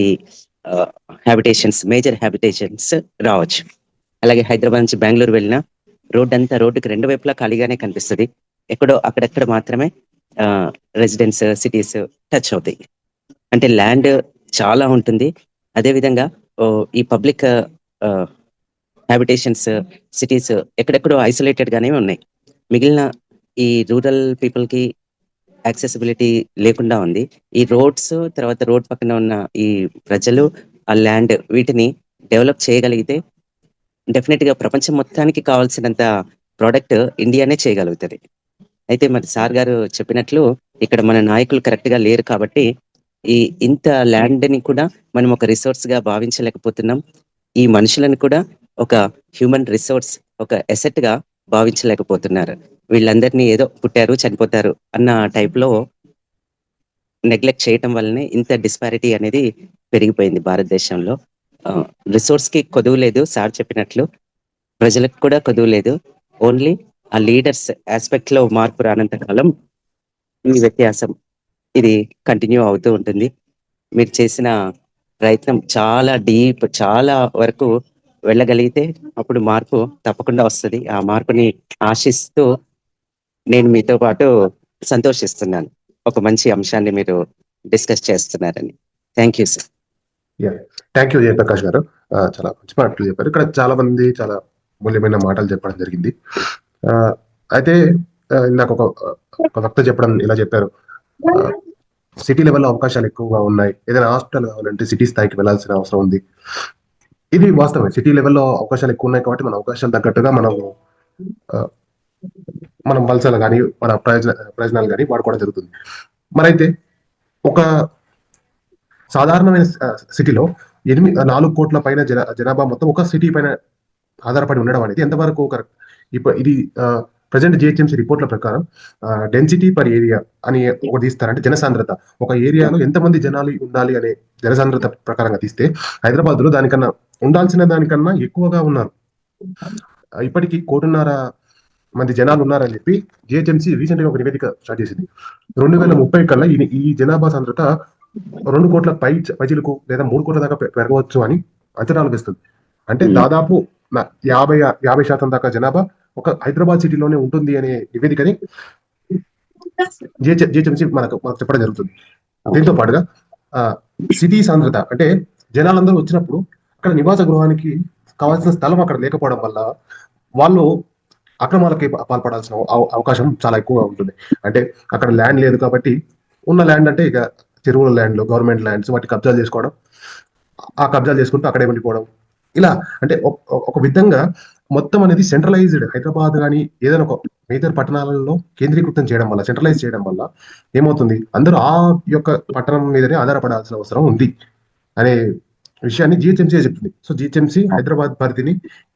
హ్యాబిటేషన్స్, మేజర్ హ్యాబిటేషన్స్ రావచ్చు. అలాగే హైదరాబాద్ నుంచి బెంగళూరు వెళ్ళిన రోడ్డుకి 2 వైపులా ఖాళీగానే కనిపిస్తుంది. ఎక్కడో అక్కడెక్కడ మాత్రమే రెసిడెన్స్ సిటీస్ టచ్ అవుతాయి. అంటే ల్యాండ్ చాలా ఉంటుంది. అదేవిధంగా ఈ పబ్లిక్ హ్యాబిటేషన్స్ సిటీస్ ఎక్కడెక్కడో ఐసోలేటెడ్ గానే ఉన్నాయి. మిగిలిన ఈ రూరల్ పీపుల్కి యాక్సెసిబిలిటీ లేకుండా ఉంది. ఈ రోడ్స్, తర్వాత రోడ్ పక్కన ఉన్న ఈ ప్రజలు, ఆ ల్యాండ్, వీటిని డెవలప్ చేయగలిగితే డెఫినెట్గా ప్రపంచం మొత్తానికి కావాల్సినంత ప్రోడక్ట్ ఇండియానే చేయగలుగుతుంది. అయితే మరి సార్ గారు చెప్పినట్లు ఇక్కడ మన నాయకులు కరెక్ట్గా లేరు కాబట్టి ఇంత ల్యాండ్ని కూడా మనం ఒక రిసోర్స్గా భావించలేకపోతున్నాం. ఈ మనుషులను కూడా ఒక హ్యూమన్ రిసోర్స్, ఒక ఎసెట్గా భావించలేకపోతున్నారు. వీళ్ళందరినీ ఏదో పుట్టారు చనిపోతారు అన్న టైప్లో నెగ్లెక్ట్ చేయటం వల్లనే ఇంత డిస్పారిటీ అనేది పెరిగిపోయింది భారతదేశంలో. రిసోర్స్కి కొదువు లేదు, సార్ చెప్పినట్లు ప్రజలకు కూడా కొదువు లేదు. ఓన్లీ ఆ లీడర్స్ ఆస్పెక్ట్లో మార్పు రానంత కాలం ఈ వ్యత్యాసం ఇది కంటిన్యూ అవుతూ ఉంటుంది. మీరు చేసిన ప్రయత్నం చాలా డీప్, చాలా వరకు వెళ్ళగలిగితే అప్పుడు మార్పు తప్పకుండా వస్తుంది. ఆ మార్పుని ఆశిస్తూ నేను మీతో పాటు సంతోషిస్తున్నాను. ఒక మంచి అంశాన్ని మీరు డిస్కస్ చేస్తున్నారని. Thank you sir. Thank you Jayaprakash గారు. చాలా మంచి మాటలు చెప్పారు. ఇక్కడ చాలా మంది చాలా మూల్యమైన మాటలు చెప్పడం జరిగింది. అయితే నాకు ఒక వక్త చెప్పడం ఇలా చెప్పారు, సిటీ లెవెల్లో అవకాశాలు ఎక్కువగా ఉన్నాయి, ఏదైనా హాస్పిటల్ కావాలంటే సిటీ స్థాయికి వెళ్ళాల్సిన అవసరం ఉంది. ఇది వాస్తవమే. సిటీ లెవెల్లో అవకాశాలు ఎక్కువ ఉన్నాయి కాబట్టి మన అవకాశాలు తగ్గట్టుగా మనం వలసలు కానీ మన ప్రయోజనాలు కానీ వాడుకోవడం జరుగుతుంది. మరైతే ఒక సాధారణమైన సిటీలో 4 కోట్ల పైన జనాభా మొత్తం ఒక సిటీ పైన ఆధారపడి ఉండడం అనేది ఎంతవరకు కరెక్ట్? ఇది ప్రజెంట్ జిహెచ్ఎంసీ రిపోర్ట్ల ప్రకారం డెన్సిటీ పర్ ఏరియా అని ఒకటి తీస్తారంటే జనసాంద్రత, ఒక ఏరియాలో ఎంతమంది జనాలు ఉండాలి అనే జనసాంద్రత ప్రకారంగా తీస్తే హైదరాబాద్ లో దానికన్నా ఉండాల్సిన దానికన్నా ఎక్కువగా ఉన్నారు. ఇప్పటికీ 1.5 కోటి మంది జనాలు ఉన్నారని చెప్పి జిహెచ్ఎంసీ రీసెంట్ గా ఒక నివేదిక స్టార్ట్ చేసింది. 2030 కల్లా ఈ జనాభా సాంద్రత 2 కోట్ల పైచిలకు లేదా 3 కోట్ల దాకా పెరగవచ్చు అని అంచనాలు వేస్తుంది. అంటే దాదాపు 50% దాకా జనాభా ఒక హైదరాబాద్ సిటీలోనే ఉంటుంది అనే నివేదికని జిహెచ్ఎంసీ మనకు చెప్పడం జరుగుతుంది. దీంతో పాటుగా సిటీ సాంద్రత అంటే జనాలందరూ వచ్చినప్పుడు అక్కడ నివాస గృహానికి కావాల్సిన స్థలం అక్కడ లేకపోవడం వల్ల వాళ్ళు అక్రమాలకి పాల్పడాల్సిన అవకాశం చాలా ఎక్కువగా ఉంటుంది. అంటే అక్కడ ల్యాండ్ లేదు కాబట్టి ఉన్న ల్యాండ్ అంటే ఇక చెరువుల ల్యాండ్లు, గవర్నమెంట్ ల్యాండ్స్, వాటి కబ్జాలు చేసుకోవడం, ఆ కబ్జాలు చేసుకుంటూ అక్కడే ఉండిపోవడం, ఇలా అంటే ఒక విధంగా మొత్తం అనేది సెంట్రలైజ్డ్ హైదరాబాద్ కానీ ఏదైనా ఒక మేజర్ పట్టణాలలో కేంద్రీకృతం చేయడం వల్ల, సెంట్రలైజ్ చేయడం వల్ల ఏమవుతుంది, అందరూ ఆ యొక్క పట్టణం మీదనే ఆధారపడాల్సిన అవసరం ఉంది అనే విషయాన్ని జిహెచ్ఎంసీ చెప్తుంది. సో జిహెచ్ఎంసీ హైదరాబాద్ పరిధిని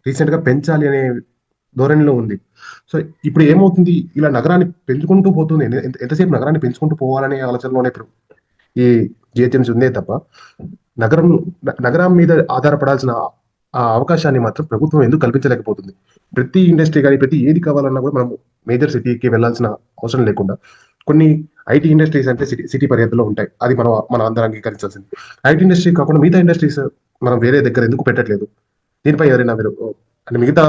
రీసెంట్ గా పెంచాలి అనే ధోరణిలో ఉంది. సో ఇప్పుడు ఏమవుతుంది, ఇలా నగరాన్ని పెంచుకుంటూ పోతుంది. ఎంతసేపు నగరాన్ని పెంచుకుంటూ పోవాలనే ఆలోచనలోనే ఇప్పుడు ఈ జిహెచ్ఎంసీ ఉందే తప్ప నగరం నగరం మీద ఆధారపడాల్సిన ఆ అవకాశాన్ని మాత్రం ప్రభుత్వం ఎందుకు కల్పించలేకపోతుంది? ప్రతి ఇండస్ట్రీ కానీ ప్రతి ఏది కావాలన్నా కూడా మనం మేజర్ సిటీకి వెళ్ళాల్సిన అవసరం లేకుండా కొన్ని ఐటీ ఇండస్ట్రీస్ అంటే సిటీ పరిధిలో ఉంటాయి. అది మన అందరం అంగీకరించాల్సింది. ఐటీ ఇండస్ట్రీ కాకుండా మిగతా ఇండస్ట్రీస్ మనం వేరే దగ్గర ఎందుకు పెట్టట్లేదు? దీనిపై ఎవరైనా మీరు అంటే మిగతా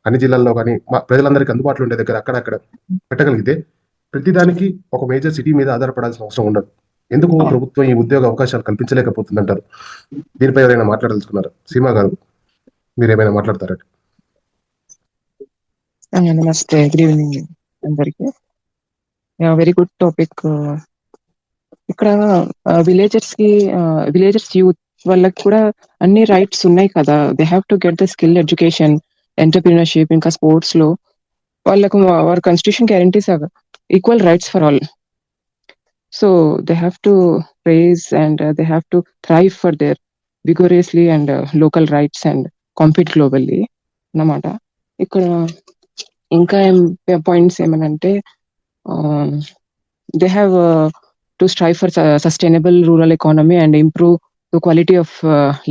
అన్ని జిల్లాల్లో కానీ ప్రజలందరికీ అందుబాటులో ఉండే దగ్గర అక్కడక్కడ పెట్టగలిగితే ప్రతిదానికి ఒక మేజర్ సిటీ మీద ఆధారపడాల్సిన అవసరం ఉండదు. ఎందుకు ప్రభుత్వం ఈ ఉద్యోగ అవకాశాలు కల్పించలేకపోతుంది అంటారు? దీనిపై ఎవరైనా మాట్లాడదలుచుకున్నారు? సీమా గారు, మీరు ఏమైనా మాట్లాడతారా? నమస్తే, గుడ్ ఈవినింగ్ అందరికి. Very good topic. ఇక్కడ విలేజర్స్ యూత్ వాళ్ళకి కూడా అన్ని రైట్స్ ఉన్నాయి కదా. They have to get the skill education, entrepreneurship, ఇంకా స్పోర్ట్స్ లో వాళ్ళకు our constitution guarantees equal rights for all. So they have to raise and they have to thrive for their vigorously and local rights and compete globally అన్నమాట. ఇక్కడ ఇంకా పాయింట్స్ ఏమనంటే they have to strive for sustainable rural economy and improve the quality of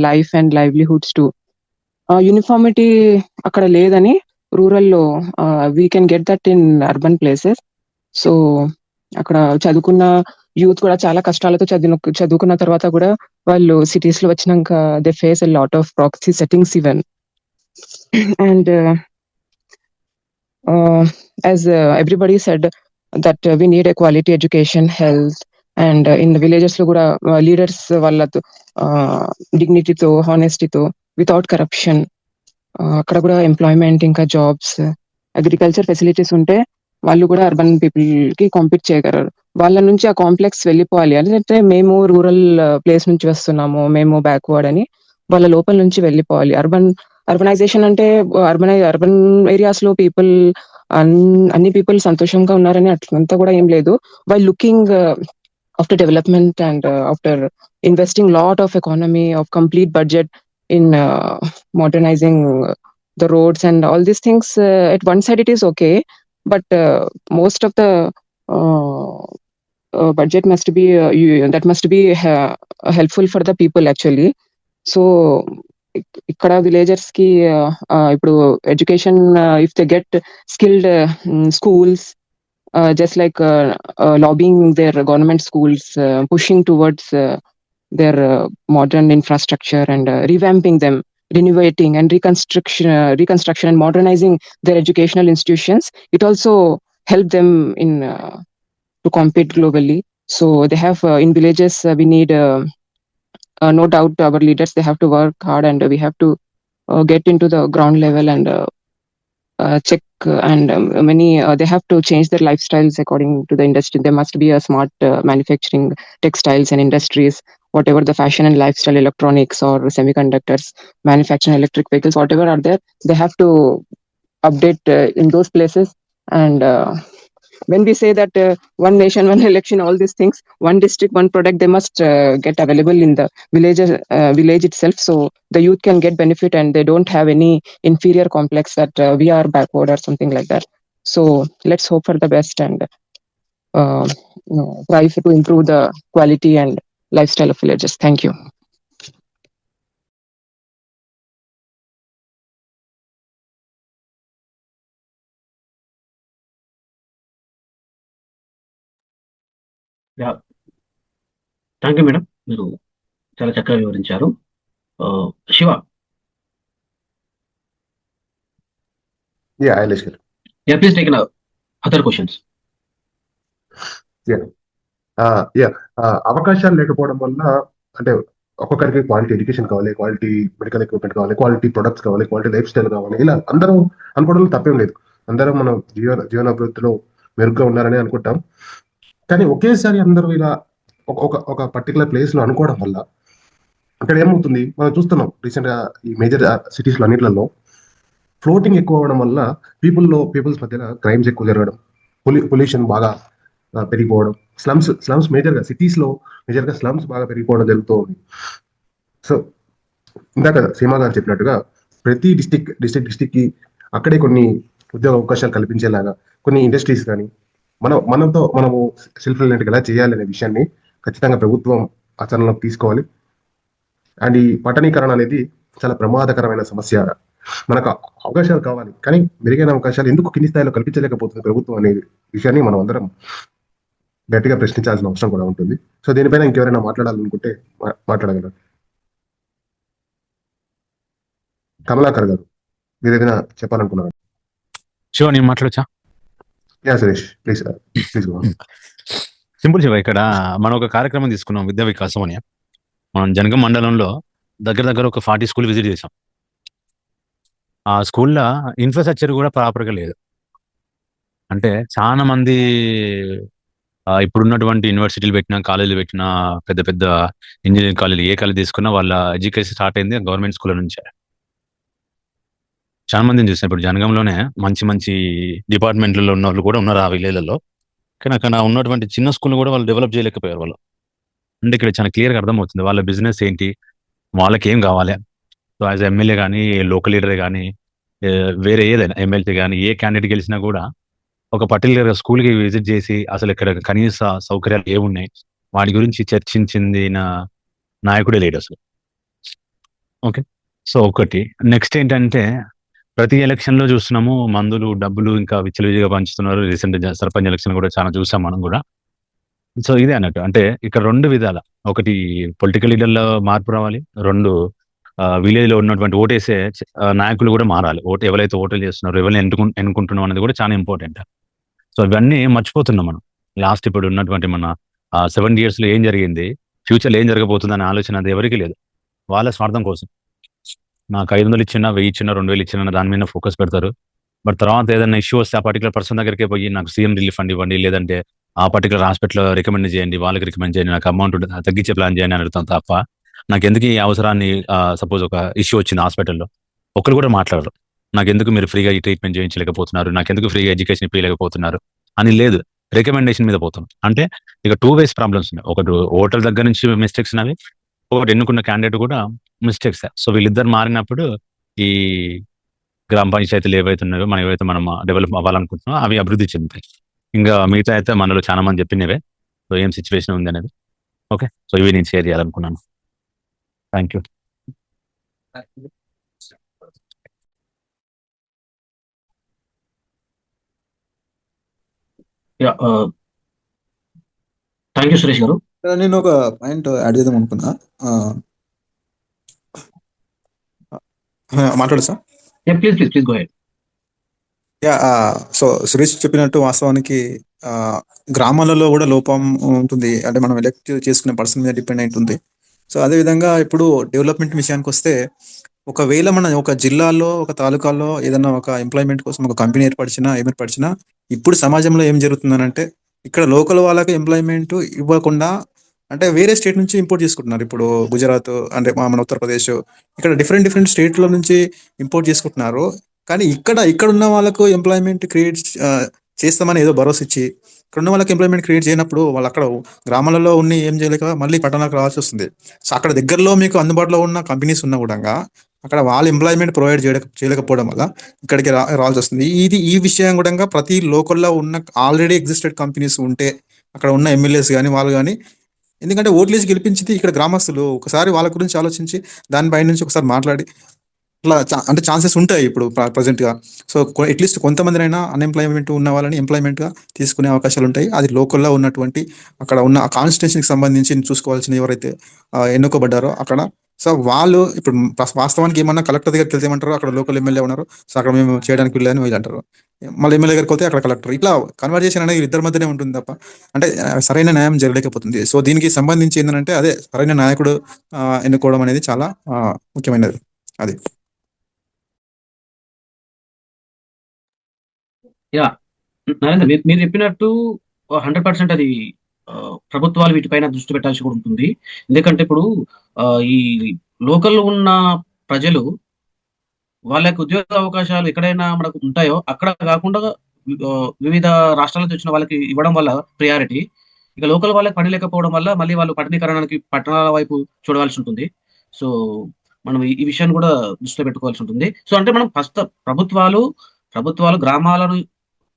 life and livelihoods too. Uniformity అక్కడ లేదని రూరల్లో we can get that in urban places. So అక్కడ చదువుకున్న యూత్ కూడా చాలా కష్టాలతో చదువుకున్న తర్వాత కూడా వాళ్ళు సిటీస్ లో వచ్చినాక they face a lot of proxy settings even. And as everybody said that we need a quality education, health, and in the villages lo kuda leaders vallatu dignity to, honesty to, without corruption, akkada kuda employment inka jobs, agriculture facilities unte వాళ్ళు కూడా అర్బన్ పీపుల్ కి కాంపీట్ చేయగలరు. వాళ్ళ నుంచి ఆ కాంప్లెక్స్ వెళ్ళిపోవాలి అంటే మేము రూరల్ ప్లేస్ నుంచి వస్తున్నాము, మేము బ్యాక్వర్డ్ అని వాళ్ళ లోపల నుంచి వెళ్ళిపోవాలి. అర్బనైజేషన్ అంటే అర్బన్ ఏరియాస్ లో పీపుల్ అన్ని పీపుల్ సంతోషంగా ఉన్నారని అట్లంతా కూడా ఏం లేదు. Why looking after development and after investing lot of economy of complete budget in modernizing the roads and all these things, at one side it is okay, but most of the budget must be that must be helpful for the people actually. So ఇక్కడ విలేజర్స్ కి ఇప్పుడు education if they get skilled schools, just like lobbying their government schools, pushing towards their modern infrastructure and revamping them, renovating and reconstruction and modernizing their educational institutions, it also help them in to compete globally. So they have in villages we need no doubt our leaders, they have to work hard and we have to get into the ground level and check and many they have to change their lifestyles according to the industry. There must be a smart manufacturing, textiles and industries, whatever the fashion and lifestyle, electronics or semiconductors, manufacturing electric vehicles, whatever are there, they have to update in those places. And when we say that one nation, one election, all these things, one district, one product, they must get available in the village itself, so the youth can get benefit and they don't have any inferior complex that we are backward or something like that. So let's hope for the best and try to improve the quality and lifestyle of villages. Thank you. Thank you madam, మీరు చాలా చక్కగా వివరించారు. Shiva. Yeah, Ailesh garu. Yeah, please take other questions. అవకాశాలు లేకపోవడం వల్ల అంటే ఒక్కొక్కరికి క్వాలిటీ ఎడ్యుకేషన్ కావాలి, క్వాలిటీ మెడికల్ ఎక్విప్మెంట్ కావాలి, క్వాలిటీ ప్రొడక్ట్స్ కావాలి, క్వాలిటీ లైఫ్ స్టైల్ కావాలి, ఇలా అందరూ అనుకోవడంలో తప్పేం లేదు. అందరూ మనం జీవనాభివృద్ధిలో మెరుగ్గా ఉన్నారని అనుకుంటాం. కానీ ఒకేసారి అందరూ ఇలా ఒక పర్టికులర్ ప్లేస్ లో అనుకోవడం వల్ల అక్కడ ఏమవుతుంది మనం చూస్తున్నాం రీసెంట్ గా ఈ మేజర్ సిటీస్ లో అన్నిట్లలో ఫ్లోటింగ్ ఎక్కువ అవడం వల్ల పీపుల్స్ మధ్యన క్రైమ్స్ ఎక్కువ జరగడం, పొల్యూషన్ బాగా పెరిగిపోవడం, స్లమ్స్ మేజర్గా సిటీస్ లో మేజర్గా స్లమ్స్ బాగా పెరిగిపోవడం జరుగుతూ ఉంది. సో ఇందాక సీమా గారు చెప్పినట్టుగా ప్రతి డిస్టిక్ కి అక్కడే కొన్ని ఉద్యోగ అవకాశాలు కల్పించేలాగా కొన్ని ఇండస్ట్రీస్ కానీ మనము సెల్ఫ్ రిలయంట్ ఎలా చేయాలనే విషయాన్ని ఖచ్చితంగా ప్రభుత్వం ఆచరణలోకి తీసుకోవాలి. అండ్ ఈ పట్టణీకరణ అనేది చాలా ప్రమాదకరమైన సమస్య. మనకు అవకాశాలు కావాలి, కానీ మెరుగైన అవకాశాలు ఎందుకు కింది స్థాయిలో కల్పించలేకపోతుంది ప్రభుత్వం అనే విషయాన్ని మనం అందరం గట్టిగా ప్రశ్నించాల్సిన అవసరం కూడా ఉంటుంది. సో దీనిపైన ఇంకెవరైనా మాట్లాడాలనుకుంటే మాట్లాడగలరు. కమలాకర్ గారు, మీరు ఏదైనా చెప్పాలనుకున్నారు? శివ, నేను మాట్లాడచ్చా? Yeah Suresh, please please go. Simple Shiva, ఇక్కడ మనం ఒక కార్యక్రమం తీసుకున్నాం, విద్యా వికాసం అని. మనం జనగం మండలంలో దగ్గర ఒక 40 స్కూల్ విజిట్ చేసాం. ఆ స్కూల్లో ఇన్ఫ్రాస్ట్రక్చర్ కూడా ప్రాపర్గా లేదు. అంటే చాలా మంది ఇప్పుడున్నటువంటి యూనివర్సిటీలు పెట్టినా, కాలేజీలు పెట్టినా, పెద్ద పెద్ద ఇంజనీరింగ్ కాలేజీలు ఏ కాలేజ్ తీసుకున్నా వాళ్ళ ఎడ్యుకేషన్ స్టార్ట్ అయింది గవర్నమెంట్ స్కూల్ నుంచే. చాలా మందిని చూసాను. ఇప్పుడు జనగంలోనే మంచి డిపార్ట్మెంట్లలో ఉన్న వాళ్ళు కూడా ఉన్నారు ఆ విలేజ్లలో. కానీ అక్కడ ఉన్నటువంటి చిన్న స్కూల్ కూడా వాళ్ళు డెవలప్ చేయలేకపోయారు వాళ్ళు. అంటే ఇక్కడ చాలా క్లియర్గా అర్థమవుతుంది వాళ్ళ బిజినెస్ ఏంటి, వాళ్ళకి ఏం కావాలి. సో యాజ్ ఎమ్మెల్యే కానీ, లోకల్ లీడర్ కానీ, వేరే ఏదైనా ఎమ్మెల్యే కానీ, ఏ క్యాండిడేట్ గెలిచినా కూడా ఒక పర్టికులర్ స్కూల్కి విజిట్ చేసి అసలు ఇక్కడ కనీస సౌకర్యాలు ఏమున్నాయి వాటి గురించి చర్చించింది నాయకుడే లేడు అసలు. ఓకే, సో ఒకటి. నెక్స్ట్ ఏంటంటే ప్రతి ఎలక్షన్లో చూస్తున్నాము మందులు, డబ్బులు ఇంకా విచ్చలవిడిగా పంచుతున్నారు. రీసెంట్ సర్పంచ్ ఎలక్షన్ కూడా చాలా చూసాం మనం కూడా. సో ఇదే అన్నట్టు. అంటే ఇక్కడ 2 విధాల, ఒకటి పొలిటికల్ లీడర్లో మార్పు రావాలి, 2 విలేజ్లో ఉన్నటువంటి ఓటేసే నాయకులు కూడా మారాలి. ఎవరైతే ఓట్లు చేస్తున్నారో, ఎవరిని ఎన్నుకుంటున్నాం అనేది కూడా చాలా ఇంపార్టెంట్. సో ఇవన్నీ మర్చిపోతున్నాం మనం. లాస్ట్ ఇప్పుడు ఉన్నటువంటి మన 70 yearsలో ఏం జరిగింది, ఫ్యూచర్లో ఏం జరగబోతుంది అనే ఆలోచన అది ఎవరికి లేదు. వాళ్ళ స్వార్థం కోసం నాకు 500 ఇచ్చినా, 1000 ఇచ్చినా, 2000 ఇచ్చినా దాని మీద ఫోకస్ పెడతారు. బట్ తర్వాత ఏదైనా ఇష్యూ వస్తే ఆ పర్టికులర్ పర్సన్ దగ్గరికి పోయి నాకు సీఎం రిలీఫ్ ఫండ్ ఇవ్వండి, లేదంటే ఆ పర్టికులర్ హాస్పిటల్ రికమెండ్ చేయండి, వాళ్ళకి రికమెండ్ చేయండి, నాకు అమౌంట్ తగ్గించే ప్లాన్ చేయండి అని అడుగుతాం తప్ప నాకు ఎందుకు ఈ అవసరాన్ని, సపోజ్ ఒక ఇష్యూ వచ్చింది హాస్పిటల్లో, ఒకరు కూడా మాట్లాడరు. నాకు ఎందుకు మీరు ఫ్రీగా ఈ ట్రీట్మెంట్ చేయించలేకపోతున్నారు, నాకు ఎందుకు ఫ్రీగా ఎడ్యుకేషన్ ఇవ్వలేకపోతున్నారు అని లేదు. రికమెండేషన్ మీద పోతాం. అంటే ఇక 2 ways ప్రాబ్లమ్స్ ఉన్నాయి. ఒకటి హోటల్ దగ్గర నుంచి మిస్టేక్స్ ఉన్నవి, ఒకటి ఎన్నుకున్న క్యాండిడేట్ కూడా మిస్టేక్స్. సో వీళ్ళిద్దరు మారినప్పుడు ఈ గ్రామ పంచాయతీలు ఏవైతే ఉన్నాయో మనం డెవలప్ అవ్వాలనుకుంటున్నామో అవి అభివృద్ధి చెందుతాయి. ఇంకా మిగతా అయితే మనలో చాలా మంది చెప్పినవే. సో ఏం సిచ్యువేషన్ ఉంది అనేది. ఓకే, సో ఇవి నేను షేర్ చేయాలనుకున్నాను. Thank you. Thank you Suresh గారు. నేను ఒక పాయింట్ యాడ్ చేద్దాం అనుకున్నా. మాట్లాడు sir. Please go head. So Suresh చెప్పినట్టు వాస్తవానికి గ్రామాలలో కూడా లోపం ఉంటుంది. అంటే మనం ఎలక్ట్ చేసుకునే పర్సన్ మీద డిపెండ్ అయి ఉంటుంది. సో అదేవిధంగా ఇప్పుడు డెవలప్మెంట్ విషయానికి వస్తే, ఒకవేళ మన ఒక జిల్లాలో, ఒక తాలూకాలో ఏదైనా ఒక ఎంప్లాయ్మెంట్ కోసం ఒక కంపెనీ ఏర్పరిచినా ఇప్పుడు సమాజంలో ఏం జరుగుతుందనంటే, ఇక్కడ లోకల్ వాళ్ళకి ఎంప్లాయ్మెంట్ ఇవ్వకుండా అంటే వేరే స్టేట్ నుంచి ఇంపోర్ట్ చేసుకుంటున్నారు. ఇప్పుడు గుజరాత్, అంటే మన ఉత్తరప్రదేశ్, ఇక్కడ డిఫరెంట్ స్టేట్ల నుంచి ఇంపోర్ట్ చేసుకుంటున్నారు. కానీ ఇక్కడ ఉన్న వాళ్ళకు ఎంప్లాయ్మెంట్ క్రియేట్ చేస్తామని ఏదో భరోసా ఇచ్చి, ఇక్కడ ఉన్న వాళ్ళకి ఎంప్లాయ్మెంట్ క్రియేట్ చేయనప్పుడు వాళ్ళు అక్కడ గ్రామాలలో ఉన్న ఏం చేయలేక మళ్ళీ పట్టణాలకు రావాల్సి వస్తుంది. సో అక్కడ దగ్గరలో మీకు అందుబాటులో ఉన్న కంపెనీస్ ఉన్నా కూడా అక్కడ వాళ్ళు ఎంప్లాయ్మెంట్ ప్రొవైడ్ చేయలేకపోవడం వల్ల ఇక్కడికి రావాల్సి వస్తుంది. ఈ విషయం కూడా ప్రతి లోకల్లో ఉన్న ఆల్రెడీ ఎగ్జిస్టెడ్ కంపెనీస్ ఉంటే అక్కడ ఉన్న ఎమ్మెల్యేస్ కానీ వాళ్ళు కానీ, ఎందుకంటే ఓట్లేసి గెలిపించింది ఇక్కడ గ్రామస్తులు, ఒకసారి వాళ్ళ గురించి ఆలోచించి దానిపై నుంచి ఒకసారి మాట్లాడి ఇట్లా అంటే ఛాన్సెస్ ఉంటాయి ఇప్పుడు ప్రజెంట్గా. సో అట్లీస్ట్ కొంతమందినైనా అన్ఎంప్లాయ్మెంట్ ఉన్న వాళ్ళని ఎంప్లాయ్మెంట్గా తీసుకునే అవకాశాలు ఉంటాయి. అది లోకల్లో ఉన్నటువంటి అక్కడ ఉన్న ఆ కాన్స్టిట్యూన్సీకి సంబంధించి చూసుకోవాల్సిన ఎవరైతే ఎన్నుకోబడ్డారో అక్కడ. సో వాళ్ళు ఇప్పుడు వాస్తవానికి ఏమన్నా కలెక్టర్ దగ్గరికి వెళ్తే ఏమంటారు, అక్కడ లోకల్ ఎమ్మెల్యే ఉన్నారు, సో అక్కడ మేము చేయడానికి వెళ్ళాలని వీళ్ళు అంటారు. మళ్ళీ ఎమ్మెల్యే దగ్గరికి పోతే అక్కడ కలెక్టర్. ఇట్లా కన్వర్జేషన్ అనేది ఇద్దరి మధ్యనే ఉంటుంది తప్ప అంటే సరైన న్యాయం జరగలేకపోతుంది. సో దీనికి సంబంధించి ఏంటంటే అదే సరైన నాయకుడు ఎన్నుకోవడం అనేది చాలా ముఖ్యమైనది. అది నరేంద్ర, మీరు చెప్పినట్టు 100% అది ప్రభుత్వాలు వీటిపైన దృష్టి పెట్టాల్సి కూడా ఉంటుంది. ఎందుకంటే ఇప్పుడు ఈ లోకల్ ఉన్న ప్రజలు వాళ్ళకి ఉద్యోగ అవకాశాలు ఎక్కడైనా మనకు ఉంటాయో అక్కడ కాకుండా వివిధ రాష్ట్రాల నుంచి వచ్చిన వాళ్ళకి ఇవ్వడం వల్ల ప్రియారిటీ, ఇక లోకల్ వాళ్ళకి పని లేకపోవడం వల్ల మళ్ళీ వాళ్ళు పట్టణీకరణకి పట్టణాల వైపు చూడవలసి ఉంటుంది. సో మనం ఈ విషయాన్ని కూడా దృష్టిలో పెట్టుకోవాల్సి ఉంటుంది. సో అంటే మనం ఫస్ట్ ప్రభుత్వాలు గ్రామాలను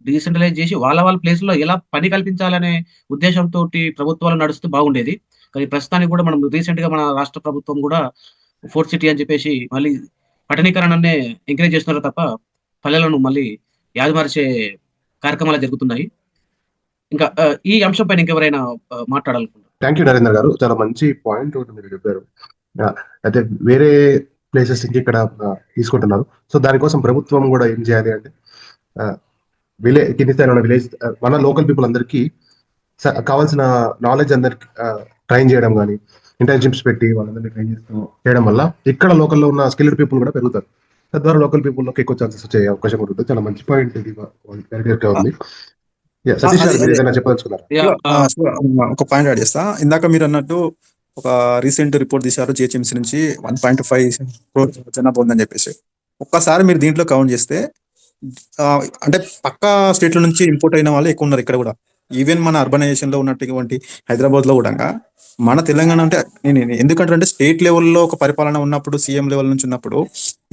డీసెంట్రలైజ్ చేసి వాళ్ళ ప్లేస్ లో ఎలా పని కల్పించాలనే ఉద్దేశంతో ప్రభుత్వాలు నడుస్తూ బాగుండేది. కానీ ప్రస్తుతానికి కూడా మనం రీసెంట్గా మన రాష్ట్ర ప్రభుత్వం కూడా 4th సిటీ అని చెప్పేసి మళ్ళీ పట్టణీకరణనే ఎంకరేజ్ చేస్తున్నారు తప్ప పల్లెలను మళ్ళీ యాదమార్చే కార్యక్రమాలు జరుగుతున్నాయి. ఇంకా ఈ అంశం పైన ఇంకెవరైనా మాట్లాడాలనుకుంటున్నారు? థ్యాంక్ యూ నరేంద్ర గారు, చాలా మంచి పాయింట్ ఒకటి మీరు చెప్పారు. అయితే వేరే ప్లేసెస్ కి ఇక్కడ తీసుకుంటున్నారు. సో దానికోసం ప్రభుత్వం కూడా ఏం చేయాలి అంటే కింది స్థాయిలో ఉన్న విలేజ్ మన లోకల్ పీపుల్ అందరికీ కావాల్సిన నాలెడ్జ్ అందరికి ట్రైన్ చేయడం కానీ, ఇంటర్న్షిప్స్ పెట్టి వాళ్ళందరినీ ట్రైన్ చేయడం వల్ల ఇక్కడ లోకల్లో ఉన్న స్కిల్డ్ పీపుల్ కూడా పెరుగుతారు. తద్వారా లోకల్ పీపుల్లోకి ఎక్కువ ఛాన్సెస్ వచ్చే అవకాశం ఉంటుంది. చాలా మంచి పాయింట్ ఇది ఉంది. సతీష్ గారు మీరు ఏదైనా చెప్పదలుచుకున్నారు? ఒక పాయింట్ యాడ్ చేస్తా. ఇందాక మీరు అన్నట్టు ఒక రీసెంట్ రిపోర్ట్ తీశారు జిహెచ్ఎంసీ నుంచి 1.5 crore జనాభా ఉందని చెప్పేసి. ఒక్కసారి మీరు దీంట్లో కౌంట్ చేస్తే అంటే పక్క స్టేట్ల నుంచి ఇంపోర్ట్ అయిన వాళ్ళు ఎక్కువ ఉన్నారు ఇక్కడ కూడా. ఈవెన్ మన అర్బనైజేషన్ లో ఉన్నటువంటి హైదరాబాద్ లో కూడా మన తెలంగాణ అంటే నేను ఎందుకంటే స్టేట్ లెవెల్లో ఒక పరిపాలన ఉన్నప్పుడు, సీఎం లెవెల్ నుంచి ఉన్నప్పుడు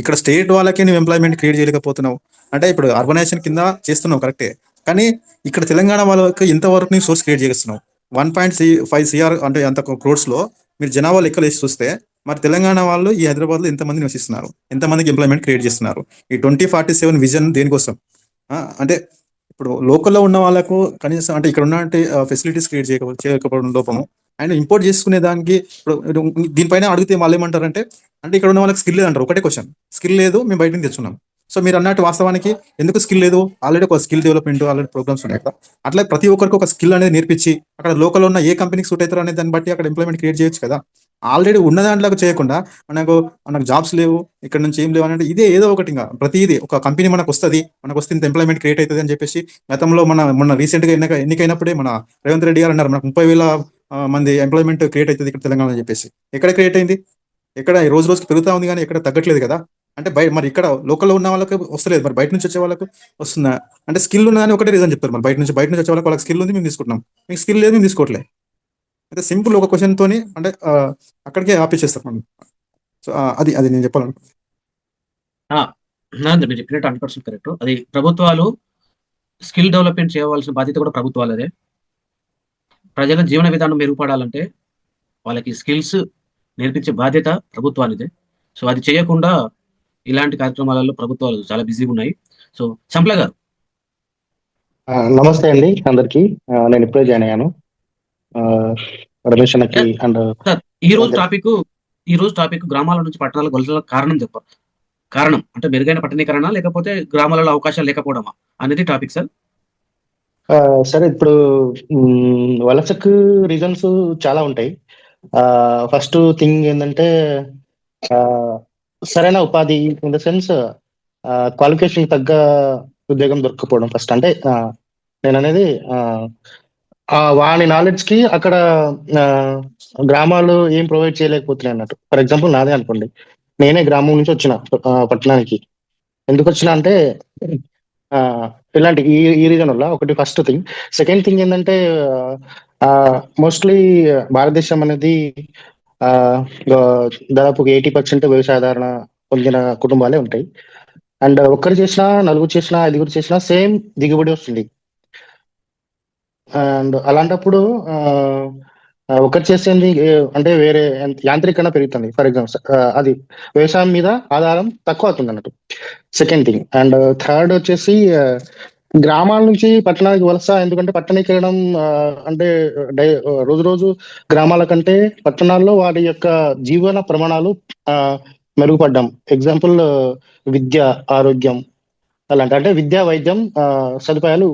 ఇక్కడ స్టేట్ వాళ్ళకే నువ్వు ఎంప్లాయ్మెంట్ క్రియేట్ చేయలేకపోతున్నావు. అంటే ఇప్పుడు అర్బనైజేషన్ కింద చేస్తున్నావు కరెక్టే, కానీ ఇక్కడ తెలంగాణ వాళ్ళకి ఎంతవరకు నీ సోర్స్ క్రియేట్ చేస్తున్నావు? 1.5 CR అంటే అంత క్రోడ్స్ లో మీరు జనాభా లెక్కలు వేసి చూస్తే మరి తెలంగాణ వాళ్ళు ఈ హైదరాబాద్ లో ఎంతమంది నివసిస్తున్నారు, ఎంతమందికి ఎంప్లాయ్మెంట్ క్రియేట్ చేస్తున్నారు? ఈ 2047 విజన్ దేనికోసం? అంటే ఇప్పుడు లోకల్లో ఉన్న వాళ్ళకు కనీసం అంటే ఇక్కడ ఉన్న ఫెసిలిటీస్ క్రియేట్ చేయకపోవడం లోపము, అండ్ ఇంపోర్ట్ చేసుకునే దానికి ఇప్పుడు దీనిపైన అడిగితే వాళ్ళు ఏమంటారంటే అంటే ఇక్కడ ఉన్న వాళ్ళకి స్కిల్ లేదంటారు. ఒకటే క్వశ్చన్, స్కిల్ లేదు, మేము బయట నుంచి తెచ్చున్నాం. సో మీరు అన్నట్టు వాస్తవానికి ఎందుకు స్కిల్ లేదు? ఆల్రెడీ ఒక స్కిల్ డెవలప్మెంట్ ఆల్రెడీ ప్రోగ్రామ్స్ ఉన్నాయి కదా. అట్లా ప్రతి ఒక్కరికి ఒక స్కిల్ అనేది నేర్పించి అక్కడ లోకల్ ఉన్న ఏ కంపెనీకి సూట్ అవుతారో అనే దాన్ని బట్టి అక్కడ ఎంప్లాయ్మెంట్ క్రియేట్ చేయొచ్చు కదా. ఆల్రెడీ ఉన్న దాంట్లో చేయకుండా మనకు జాబ్స్ లేవు, ఇక్కడ నుంచి ఏం లేవు అంటే ఇదే ఏదో ఒకటి ఇంకా ప్రతిదీ ఒక కంపెనీ మనకు వస్తే ఇంత ఎంప్లాయ్మెంట్ క్రియేట్ అవుతుంది అని చెప్పేసి గతంలో మొన్న రీసెంట్ గా ఎన్నికైనప్పుడే మన రేవంత్ రెడ్డి గారు అన్నారు మనకు 30,000 మంది ఎంప్లాయ్మెంట్ క్రియేట్ అవుతుంది ఇక్కడ తెలంగాణ అని చెప్పేసి. ఎక్కడ క్రియేట్ అయింది? ఎక్కడ రోజు రోజుకి పెరుగుతా ఉంది కానీ ఎక్కడ తగ్గట్లేదు కదా. అంటే మరి ఇక్కడ లోకల్లో ఉన్న వాళ్ళకి వస్తలేదు, మరి బయట నుంచి వచ్చే వాళ్ళకు వస్తుందా? అంటే స్కిల్ ఉన్నదని ఒకటే రీజన్ చెప్తారు. మరి బయట నుంచి వచ్చే వాళ్ళకి స్కిల్ ఉంది, మేము తీసుకుంటున్నాం. మీకు స్కిల్ లేదు, మేము తీసుకోవట్లేదు. అయితే సింపుల్ ఒక క్వశ్చన్ తోని అంటే అక్కడికే ఆపేసేస్తారు మనం. సో అది నేను చెప్పాలనుకుంటున్నాను. మీరు చెప్పినట్టు 100% కరెక్ట్. అది ప్రభుత్వాలు స్కిల్ డెవలప్మెంట్ చేయవలసిన బాధ్యత కూడా ప్రభుత్వాలదే. ప్రజల జీవన విధానం మెరుగుపడాలంటే వాళ్ళకి స్కిల్స్ నేర్పించే బాధ్యత ప్రభుత్వానిదే. సో అది చేయకుండా ఇలాంటి కార్యక్రమాలలో ప్రభుత్వాలు చాలా బిజీగా ఉన్నాయి. సో సంప్ల గారు. నమస్తే అండి అందరికి. నేను ఇప్పుడే జాయిన్ అయ్యాను. రమేష్ అన్నకి అండ్ ఈ రోజు టాపిక్ గ్రామాల నుంచి పట్టణాలకు వలస కారణం అంటే మెరుగైన పట్టణీకరణ లేకపోతే గ్రామాలలో అవకాశాలు లేకపోవడమా అనేది టాపిక్ సార్. సరే, ఇప్పుడు వలసకు రీజన్స్ చాలా ఉంటాయి. ఫస్ట్ థింగ్ ఏంటంటే సరైన ఉపాధి ఇన్ ద సెన్స్ క్వాలిఫికేషన్ తగ్గ ఉద్యోగం దొరకపోవడం ఫస్ట్. అంటే నేను అనేది వాని నాలెడ్జ్ కి అక్కడ గ్రామాలు ఏం ప్రొవైడ్ చేయలేకపోతున్నాయి అన్నట్టు. ఫర్ ఎగ్జాంపుల్ నాదే అనుకోండి, నేనే గ్రామం నుంచి వచ్చిన పట్టణానికి. ఎందుకు వచ్చిన అంటే ఇలాంటి ఈ రీజన్ వల్ల ఒకటి ఫస్ట్ థింగ్. సెకండ్ థింగ్ ఏంటంటే మోస్ట్లీ భారతదేశం అనేది దాదాపు 80% వ్యవసాయాధారణ పొందిన కుటుంబాలే ఉంటాయి. అండ్ ఒక్కరు చేసినా, నలుగురు చేసినా, 5గురు చేసినా సేమ్ దిగుబడి వస్తుంది. అండ్ అలాంటప్పుడు ఒకరు చేసేది అంటే వేరే యాంత్రీకరణ పెరుగుతుంది. ఫర్ ఎగ్జాంపుల్ అది వ్యవసాయం మీద ఆధారం తక్కువ అవుతుంది అన్నట్టు. Second thing. అండ్ థర్డ్ వచ్చేసి గ్రామాల నుంచి పట్టణానికి వలస. ఎందుకంటే పట్టణీకరణం అంటే రోజు రోజు గ్రామాల కంటే పట్టణాల్లో వారి యొక్క జీవన ప్రమాణాలు మెరుగుపడ్డాం. ఎగ్జాంపుల్ విద్య, ఆరోగ్యం అలాంటి అంటే విద్యా, వైద్యం సదుపాయాలు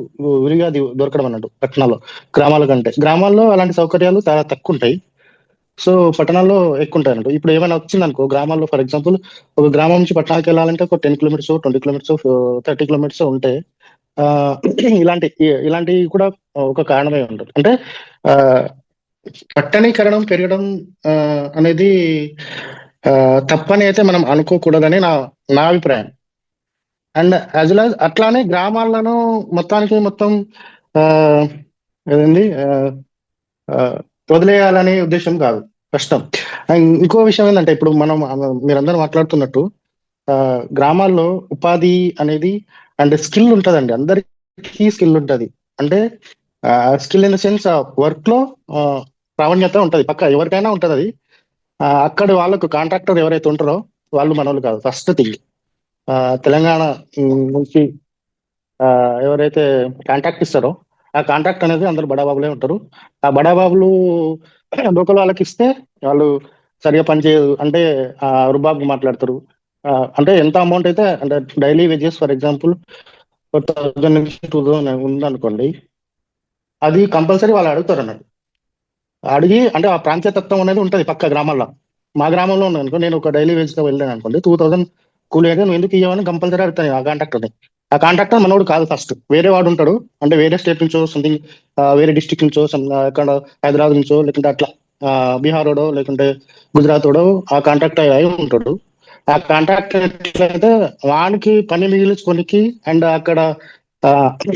విరిగా దొరకడం అన్నట్టు పట్టణాల్లో గ్రామాల కంటే. గ్రామాల్లో అలాంటి సౌకర్యాలు చాలా తక్కువ ఉంటాయి. సో పట్టణాల్లో ఎక్కువ ఉంటాయి అన్నట్టు. ఇప్పుడు ఏమైనా వచ్చింది అనుకో గ్రామాల్లో, ఫర్ ఎగ్జాంపుల్ ఒక గ్రామం నుంచి పట్టణానికి వెళ్ళాలంటే ఒక 10 kilometers, 20 kilometers, 30 kilometers ఉంటే ఇలాంటివి కూడా ఒక కారణమే ఉంటుంది. అంటే పట్టణీకరణం పెరగడం అనేది తప్పని అయితే మనం అనుకోకూడదని నా అభిప్రాయం. అండ్ యాజ్ వెల్ యాజ్ అట్లానే గ్రామాలను మొత్తం ఏదండి వదిలేయాలనే ఉద్దేశం కాదు కష్టం. ఇంకో విషయం ఏంటంటే ఇప్పుడు మీరందరూ మాట్లాడుతున్నట్టు గ్రామాల్లో ఉపాధి అనేది అండ్ స్కిల్ ఉంటుందండి. అందరికీ స్కిల్ ఉంటుంది. అంటే skill in the sense work లో ప్రావీణ్యత ఉంటుంది పక్క ఎవరికైనా ఉంటుంది అది. అక్కడ వాళ్ళకు కాంట్రాక్టర్ ఎవరైతే ఉంటారో వాళ్ళు మనోళ్ళు కాదు. ఫస్ట్ థింగ్ తెలంగాణ నుంచి ఎవరైతే కాంట్రాక్ట్ ఇస్తారో ఆ కాంట్రాక్ట్ అనేది అందరు బడాబాబులే ఉంటారు. ఆ బడాబాబులు లోకల్ వాళ్ళకి ఇస్తే వాళ్ళు సరిగా పనిచేయదు, అంటే రుబాబు మాట్లాడతారు. అంటే ఎంత అమౌంట్ అయితే, అంటే డైలీ వేజెస్ ఫర్ ఎగ్జాంపుల్ 1000 నుంచి 2000 ఉందనుకోండి, అది కంపల్సరీ వాళ్ళు అడుగుతారు అన్నట్టు. అడిగి అంటే ఆ ప్రాంతీయతత్వం అనేది ఉంటుంది పక్క గ్రామాల్లో. మా గ్రామంలో ఉంది అనుకో, నేను ఒక డైలీ వేజ్గా వెళ్ళాను అనుకోండి, 2000 కూలీ అయితే నువ్వు ఎందుకు ఇవ్వని కంపల్సరీ అడుగుతాను ఆ కాంట్రాక్టర్ని. ఆ కాంట్రాక్టర్ మనోడు కాదు, ఫస్ట్ వేరే వాడు ఉంటాడు, అంటే వేరే స్టేట్ నుంచో సంథింగ్, వేరే డిస్టిక్ నుంచో ఎక్కడ హైదరాబాద్ నుంచో లేకుంటే అట్లా బీహారోడో లేకుంటే గుజరాతోడో ఆ కాంట్రాక్టర్ అయి ఉంటాడు. ఆ కాంట్రాక్టర్ ఎట్లయితే వానికి పని మిగిలించుకోనికి అండ్ అక్కడ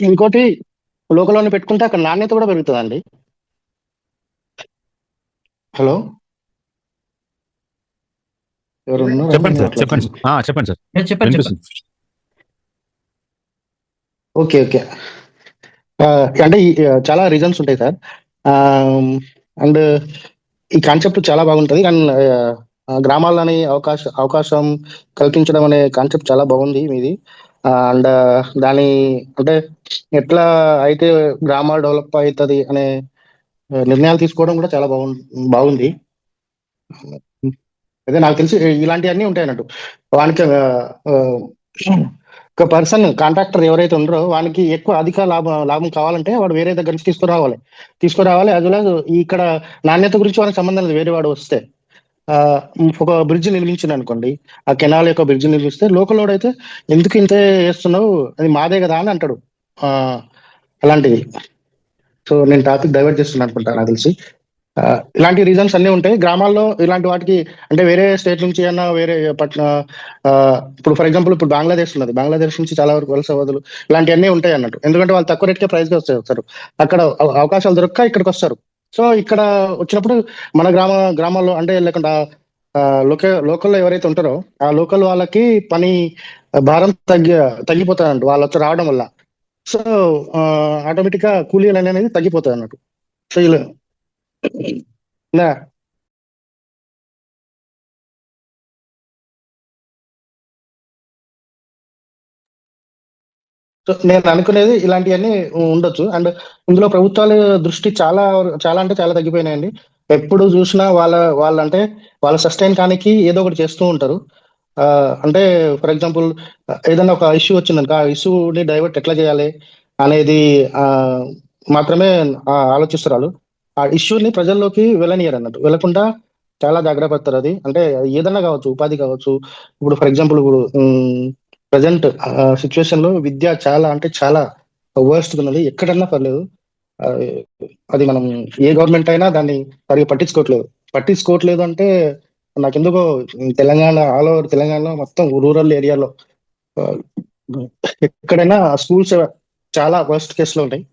ఇంకోటి లోకల్లోనే పెట్టుకుంటే అక్కడ నాణ్యత కూడా పెరుగుతుందండి. హలో, ఎవరున్నారు? చెప్పండి సార్, చెప్పండి చెప్పండి సార్, చెప్పండి. ఓకే ఓకే, అంటే చాలా రీజన్స్ ఉంటాయి సార్. అండ్ ఈ కాన్సెప్ట్ చాలా బాగుంటుంది, కానీ గ్రామాలని అవకాశం కల్పించడం అనే కాన్సెప్ట్ చాలా బాగుంది మీది. అండ్ దాని అంటే ఎట్లా అయితే గ్రామాలు డెవలప్ అవుతుంది అనే నిర్ణయాలు తీసుకోవడం కూడా చాలా బాగుంది. అదే నాకు తెలిసి ఇలాంటివన్నీ ఉంటాయి అన్నట్టు. వానికి ఒక పర్సన్ కాంట్రాక్టర్ ఎవరైతే ఉన్నారో వానికి ఎక్కువ అధిక లాభం కావాలంటే వాడు వేరే దగ్గర నుంచి తీసుకురావాలి. అది ఇక్కడ నాణ్యత గురించి వానికి సంబంధం లేదు. వేరే వాడు వస్తే ఒక బ్రిడ్జ్ నిర్మించింది అనుకోండి, ఆ కెనాల్ యొక్క బ్రిడ్జ్ నిర్మిస్తే లోకల్ వాడు అయితే ఎందుకు ఇంతే చేస్తున్నావు, అది మాదే కదా అని అంటాడు. అలాంటిది. సో నేను టాపిక్ డైవర్ట్ చేస్తున్నాను అనుకుంటా నాకు తెలిసి. ఇలాంటి రీజన్స్ అన్నీ ఉంటాయి గ్రామాల్లో. ఇలాంటి వాటికి అంటే వేరే స్టేట్ నుంచి అన్నా వేరే ఇప్పుడు ఫర్ ఎగ్జాంపుల్ ఇప్పుడు బంగ్లాదేశ్ ఉన్నది, బంగ్లాదేశ్ నుంచి చాలా వరకు వలస వదులు ఇలాంటివన్నీ ఉంటాయి అన్నట్టు. ఎందుకంటే వాళ్ళు తక్కువ రేట్కే ప్రైస్గా వస్తారు, అక్కడ అవకాశాలు దొరక్క ఇక్కడికి వస్తారు. సో ఇక్కడ వచ్చినప్పుడు మన గ్రామాల్లో అంటే లేకుండా లోకల్లో ఎవరైతే ఉంటారో ఆ లోకల్ వాళ్ళకి పని భారం తగ్గిపోతాయి వాళ్ళు వచ్చి రావడం వల్ల. సో ఆటోమేటిక్గా కూలీలు అనేది తగ్గిపోతాయి అన్నట్టు. సో ఇలా నేను అనుకునేది ఇలాంటివన్నీ ఉండొచ్చు. అండ్ ఇందులో ప్రభుత్వాల దృష్టి చాలా అంటే చాలా తగ్గిపోయినాయండి. ఎప్పుడు చూసినా వాళ్ళంటే వాళ్ళ సస్టైన్ కానికి ఏదో ఒకటి చేస్తూ ఉంటారు. అంటే ఫర్ ఎగ్జాంపుల్ ఏదైనా ఒక ఇష్యూ వచ్చిందనుకో, ఆ ఇష్యూని డైవర్ట్ ఎట్లా చేయాలి అనేది మాత్రమే ఆలోచిస్తారు వాళ్ళు. ఆ ఇష్యూని ప్రజల్లోకి వెళ్ళనియరు అన్నట్టు. వెళ్ళకుండా చాలా జాగ్రత్త పడతారు. అది అంటే ఏదన్నా కావచ్చు, ఉపాధి కావచ్చు. ఇప్పుడు ఫర్ ఎగ్జాంపుల్ ఇప్పుడు ప్రజెంట్ సిచ్యువేషన్ లో విద్య చాలా అంటే చాలా వర్స్ట్ ఉన్నది. ఎక్కడన్నా పర్లేదు, అది మనం ఏ గవర్నమెంట్ అయినా దాన్ని సరిగా పట్టించుకోవట్లేదు అంటే నాకెందుకో తెలంగాణ ఆల్ ఓవర్ తెలంగాణలో మొత్తం రూరల్ ఏరియాలో ఎక్కడైనా స్కూల్స్ చాలా వర్స్ట్ కేసులో ఉంటాయి.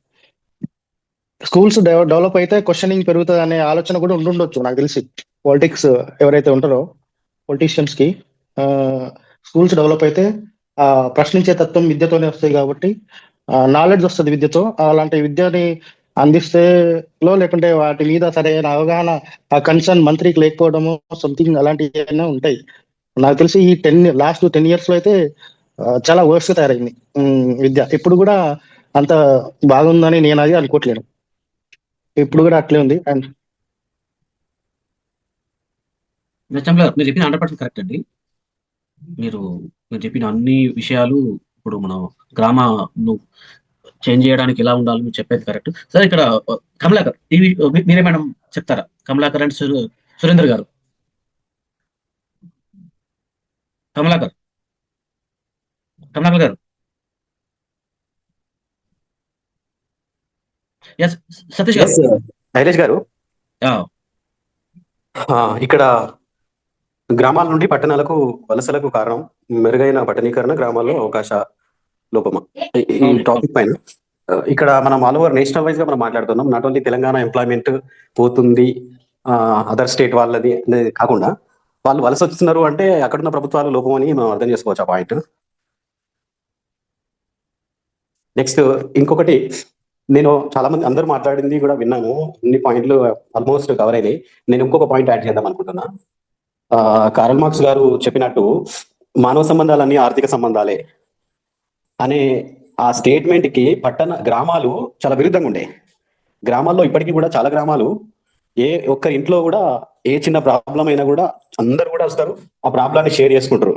స్కూల్స్ డెవలప్ అయితే క్వశ్చనింగ్ పెరుగుతుంది అనే ఆలోచన కూడా ఉండుండొచ్చు నాకు తెలిసి. పాలిటిక్స్ ఎవరైతే ఉంటారో పొలిటీషియన్స్ కి స్కూల్స్ డెవలప్ అయితే ప్రశ్నించే తత్వం విద్యతోనే వస్తాయి కాబట్టి నాలెడ్జ్ వస్తుంది విద్యతో. అలాంటి విద్యని అందిస్తే లేకుంటే వాటి మీద సరైన అవగాహన ఆ కన్సర్న్ మంత్రికి లేకపోవడము సంథింగ్ అలాంటివి ఏమైనా ఉంటాయి. నాకు తెలిసి ఈ లాస్ట్ 10 years లో అయితే చాలా వర్స్ట్ తయారైంది విద్య. ఇప్పుడు కూడా అంత బాగుందని నేను అది అనుకోవట్లేను, ఇప్పుడు కూడా అట్లే ఉంది. అండ్ మీరు చెప్పిన 100% కరెక్ట్ అండి. మీరు చెప్పిన అన్ని విషయాలు ఇప్పుడు మనం గ్రామాన్ని చేంజ్ చేయడానికి ఎలా ఉండాలి మీరు చెప్పేది కరెక్ట్. సార్ ఇక్కడ కమలాకర్ మీరే మేడం చెప్తారా? కమలాకర్ అండ్ సురేందర్ గారు. కమలాకర్ గారు. ఎస్ సతీష్ గారు. శైలేష్ గారు, ఇక్కడ గ్రామాల నుండి పట్టణాలకు వలసలకు కారణం మెరుగైన పట్టణీకరణ, గ్రామాల్లో అవకాశ లోపమా? ఈ టాపిక్ పైన ఇక్కడ మనం ఆల్ ఓవర్ నేషనల్ వైజ్ గా మనం మాట్లాడుతున్నాం. నాట్ ఓన్లీ తెలంగాణ ఎంప్లాయ్మెంట్ పోతుంది అదర్ స్టేట్ వాళ్ళది అనేది కాకుండా వాళ్ళు వలస వస్తున్నారు అంటే అక్కడున్న ప్రభుత్వాల లోపం అని మనం అర్థం చేసుకోవచ్చు ఆ పాయింట్. నెక్స్ట్ ఇంకొకటి, నేను చాలా మంది అందరూ మాట్లాడింది కూడా విన్నాను, అన్ని పాయింట్లు ఆల్మోస్ట్ కవర్ అయినాయి. నేను ఇంకొక పాయింట్ యాడ్ చేద్దాం అనుకుంటున్నా. కారల్ మార్క్స్ గారు చెప్పినట్టు మానవ సంబంధాలన్నీ ఆర్థిక సంబంధాలే అనే ఆ స్టేట్మెంట్ కి గ్రామాలు చాలా విరుద్ధంగా ఉండే. గ్రామాల్లో ఇప్పటికీ కూడా చాలా గ్రామాలు ఏ ఒక్క ఇంట్లో కూడా ఏ చిన్న ప్రాబ్లం అయినా కూడా అందరు కూడా వస్తారు, ఆ ప్రాబ్లాన్ని షేర్ చేసుకుంటారు.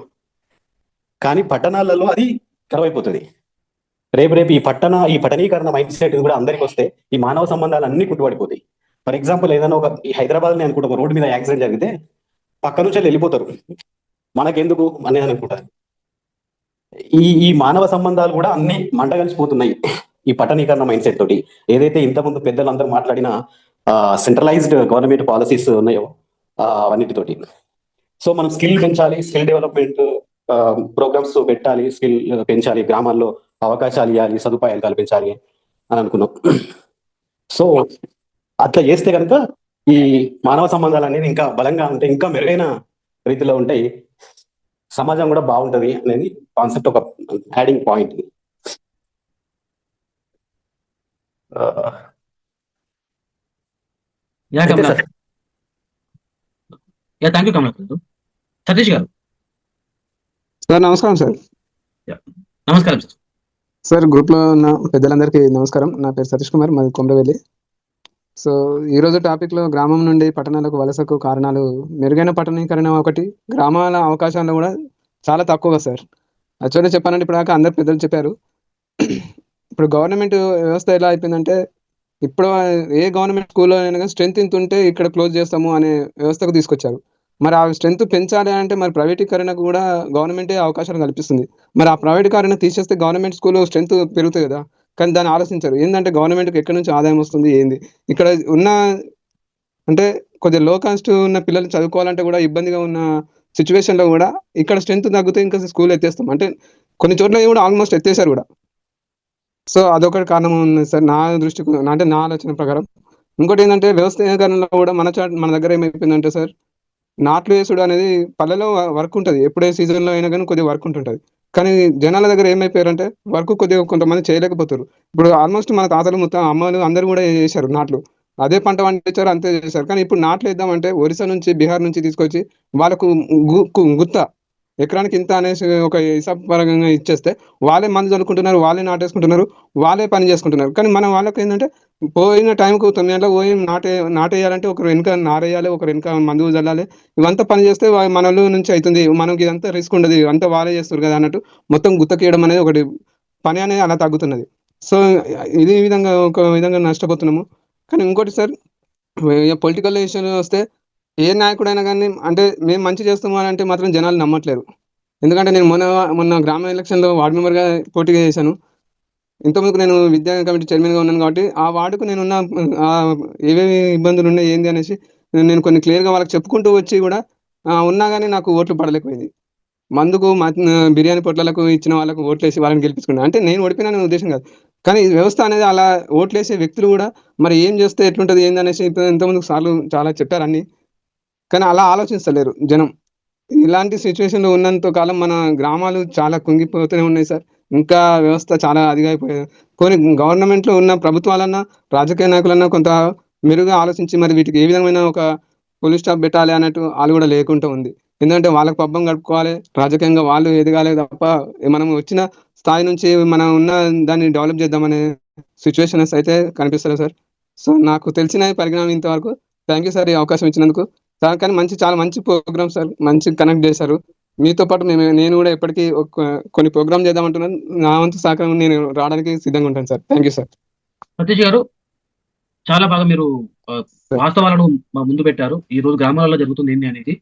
కానీ పట్టణాలలో అది కరువైపోతుంది. రేపు ఈ పట్టణీకరణ మైండ్ సెట్ కూడా అందరికి వస్తే ఈ మానవ సంబంధాలు అన్ని కుట్టుబడిపోతాయి. ఫర్ ఎగ్జాంపుల్ ఏదైనా ఈ హైదరాబాద్ ని అనుకుంటే ఒక రోడ్డు మీద యాక్సిడెంట్ జరిగితే పక్క నుంచి వెళ్ళిపోతారు, మనకెందుకు అనేది అనుకుంటారు. ఈ మానవ సంబంధాలు కూడా అన్ని మంటగలిసిపోతున్నాయి ఈ పట్టణీకరణ మైండ్ సెట్ తోటి. ఏదైతే ఇంతకుముందు పెద్దలందరూ మాట్లాడిన సెంట్రలైజ్డ్ గవర్నమెంట్ పాలసీస్ ఉన్నాయో అన్నిటితోటి. సో మనం స్కిల్ పెంచాలి, స్కిల్ డెవలప్మెంట్ ప్రోగ్రామ్స్ పెట్టాలి, స్కిల్ పెంచాలి, గ్రామాల్లో అవకాశాలు ఇవ్వాలి, సదుపాయాలు కల్పించాలి అని అనుకున్నాం. సో అట్లా చేస్తే కనుక ఈ మానవ సంబంధాలు అనేది ఇంకా బలంగా ఉంటాయి, ఇంకా మెరుగైన రీతిలో ఉంటాయి, సమాజం కూడా బాగుంటది అనేది కాన్సెప్ట్, ఒక adding point. Thank you Kamalakar. Satish గారు. సార్ నమస్కారం సార్. నమస్కారం సార్. సార్ గ్రూప్లో ఉన్న పెద్దలందరికీ నమస్కారం. నా పేరు సతీష్ కుమార్, మాది కొమరవెల్లి. సో ఈరోజు టాపిక్లో గ్రామం నుండి పట్టణాలకు వలసకు కారణాలు మెరుగైన పట్టణీకరణ ఒకటి, గ్రామాల అవకాశాలు కూడా చాలా తక్కువగా సార్. యాక్చువల్గా చెప్పాలంటే ఇప్పుడు దాకా అందరు పెద్దలు చెప్పారు. ఇప్పుడు గవర్నమెంట్ వ్యవస్థ ఎలా అయిపోయిందంటే, ఇప్పుడు ఏ గవర్నమెంట్ స్కూల్లో అయినా స్ట్రెంత్ ఇంత ఉంటే ఇక్కడ క్లోజ్ చేస్తాము అనే వ్యవస్థకు తీసుకొచ్చారు. మరి ఆ స్ట్రెంత్ పెంచాలి అంటే మరి ప్రైవేటీకరణకు కూడా గవర్నమెంటే అవకాశాలు కల్పిస్తుంది. మరి ఆ ప్రైవేటీకరణ తీసేస్తే గవర్నమెంట్ స్కూల్ స్ట్రెంత్ పెరుగుతుంది కదా, కానీ దాన్ని ఆలోచించారు. ఏంటంటే గవర్నమెంట్కి ఎక్కడి నుంచి ఆదాయం వస్తుంది ఏంది, ఇక్కడ ఉన్న అంటే కొద్దిగా లో కాస్ట్ ఉన్న పిల్లలు చదువుకోవాలంటే కూడా ఇబ్బందిగా ఉన్న సిచ్యువేషన్లో కూడా ఇక్కడ స్ట్రెంత్ తగ్గితే ఇంకా స్కూల్ ఎత్తేస్తాం అంటే కొన్ని చోట్ల కూడా ఆల్మోస్ట్ ఎత్తేసారు కూడా. సో అదొకటి కారణం ఉంది సార్ నా దృష్టికి, అంటే నా ఆలోచన ప్రకారం. ఇంకోటి ఏంటంటే వ్యవస్థీకరణలో కూడా మన దగ్గర ఏమైపోయిందంటే సార్, నాట్లు వేసుడు అనేది పల్లెలో వర్క్ ఉంటుంది, ఎప్పుడే సీజన్లో అయినా కానీ కొద్దిగా వర్క్ ఉంటుంటుంది. కానీ జనాల దగ్గర ఏమైపోయారంటే వర్క్ కొద్దిగా కొంతమంది చేయలేకపోతారు. ఇప్పుడు ఆల్మోస్ట్ మన తాతలు మొత్తం అమ్మలు అందరూ కూడా చేశారు నాట్లు, అదే పంట పండించారు, అంతే చేశారు. కానీ ఇప్పుడు నాట్లు వేద్దామంటే ఒరిస్సా నుంచి బీహార్ నుంచి తీసుకొచ్చి వాళ్ళకు గుత్త ఎకరానికి ఇంత అనేసి ఒక హిసాబ్ పరంగా ఇచ్చేస్తే వాళ్ళే మందు చల్లుకుంటున్నారు, వాళ్ళే నాటేసుకుంటున్నారు, వాళ్ళే పని చేసుకుంటున్నారు. కానీ మన వాళ్ళకి ఏంటంటే పోయిన టైంకు 9 గంటలకు పోయి నాటేయాలంటే ఒకరు వెనుక నారేయాలి, ఒకరు వెనుక మందు చల్లాలి, ఇవంతా పని చేస్తే మన నుంచి అవుతుంది, మనకి ఇదంతా రిస్క్ ఉండదు, అంతా వాళ్ళే చేస్తారు కదా అన్నట్టు మొత్తం గుత్తకేయడం అనేది ఒకటి పని అనేది అలా తగ్గుతున్నది. సో ఇది విధంగా ఒక విధంగా నష్టపోతున్నాము. కానీ ఇంకోటి సార్, పొలిటికల్ ఇష్యూలు వస్తే ఏ నాయకుడైనా కానీ అంటే మేము మంచి చేస్తాము అని అంటే మాత్రం జనాలు నమ్మట్లేరు. ఎందుకంటే నేను మొన్న గ్రామ ఎలక్షన్లో వార్డు మెంబర్గా పోటీగా చేశాను. ఇంతకుముందుకు నేను విద్యా కమిటీ చైర్మన్గా ఉన్నాను కాబట్టి ఆ వార్డుకు నేనున్న ఏవేవి ఇబ్బందులు ఉన్నాయి ఏంది అనేసి నేను కొన్ని క్లియర్గా వాళ్ళకి చెప్పుకుంటూ వచ్చి కూడా ఉన్నా కానీ నాకు ఓట్లు పడలేకపోయింది. మందుకు బిర్యానీ పొట్లకు ఇచ్చిన వాళ్ళకు ఓట్లేసి వాళ్ళని గెలిపించుకున్నాను. అంటే నేను ఓడిపోయినా ఉద్దేశం కాదు, కానీ వ్యవస్థ అనేది అలా ఓట్లేసే వ్యక్తులు కూడా మరి ఏం చేస్తే ఎట్లుంటుంది ఏంది అనేసి ఇంతకుముందుకు సార్లు చాలా చెప్పారు అన్ని, కానీ అలా ఆలోచిస్తలేరు జనం. ఇలాంటి సిచ్యువేషన్లో ఉన్నంత కాలం మన గ్రామాలు చాలా కుంగిపోతూనే ఉన్నాయి సార్. ఇంకా వ్యవస్థ చాలా అదిగా అయిపోయాయి. కొన్ని గవర్నమెంట్లో ఉన్న ప్రభుత్వాలన్నా రాజకీయ నాయకులన్నా కొంత మెరుగ్గా ఆలోచించి మరి వీటికి ఏ విధమైన ఒక పోలీస్ స్టాప్ పెట్టాలి అన్నట్టు వాళ్ళు కూడా లేకుండా ఉంది. ఎందుకంటే వాళ్ళకి పబ్బం గడుపుకోవాలి, రాజకీయంగా వాళ్ళు ఎదగాలి తప్ప మనం వచ్చిన స్థాయి నుంచి మనం ఉన్న దాన్ని డెవలప్ చేద్దామనే సిచ్యువేషన్స్ అయితే కనిపిస్తలేదు సార్. సో నాకు తెలిసిన పరిజ్ఞానం ఇంతవరకు. థ్యాంక్ యూ సార్ ఈ అవకాశం ఇచ్చినందుకు సార్. కానీ చాలా మంచి ప్రోగ్రామ్ సార్, మంచి కనెక్ట్ చేశారు. మీతో పాటు నేను కూడా ఎప్పటికీ కొన్ని ప్రోగ్రామ్ చేద్దామంటున్నాను. నా వంతు సహకారం నేను రావడానికి సిద్ధంగా ఉంటాను sir. Thank you sir. Satish గారు చాలా బాగా మీరు వాస్తవాలను ముందు పెట్టారు. ఈ రోజు గ్రామాలలో జరుగుతుంది ఏంటి అనేది.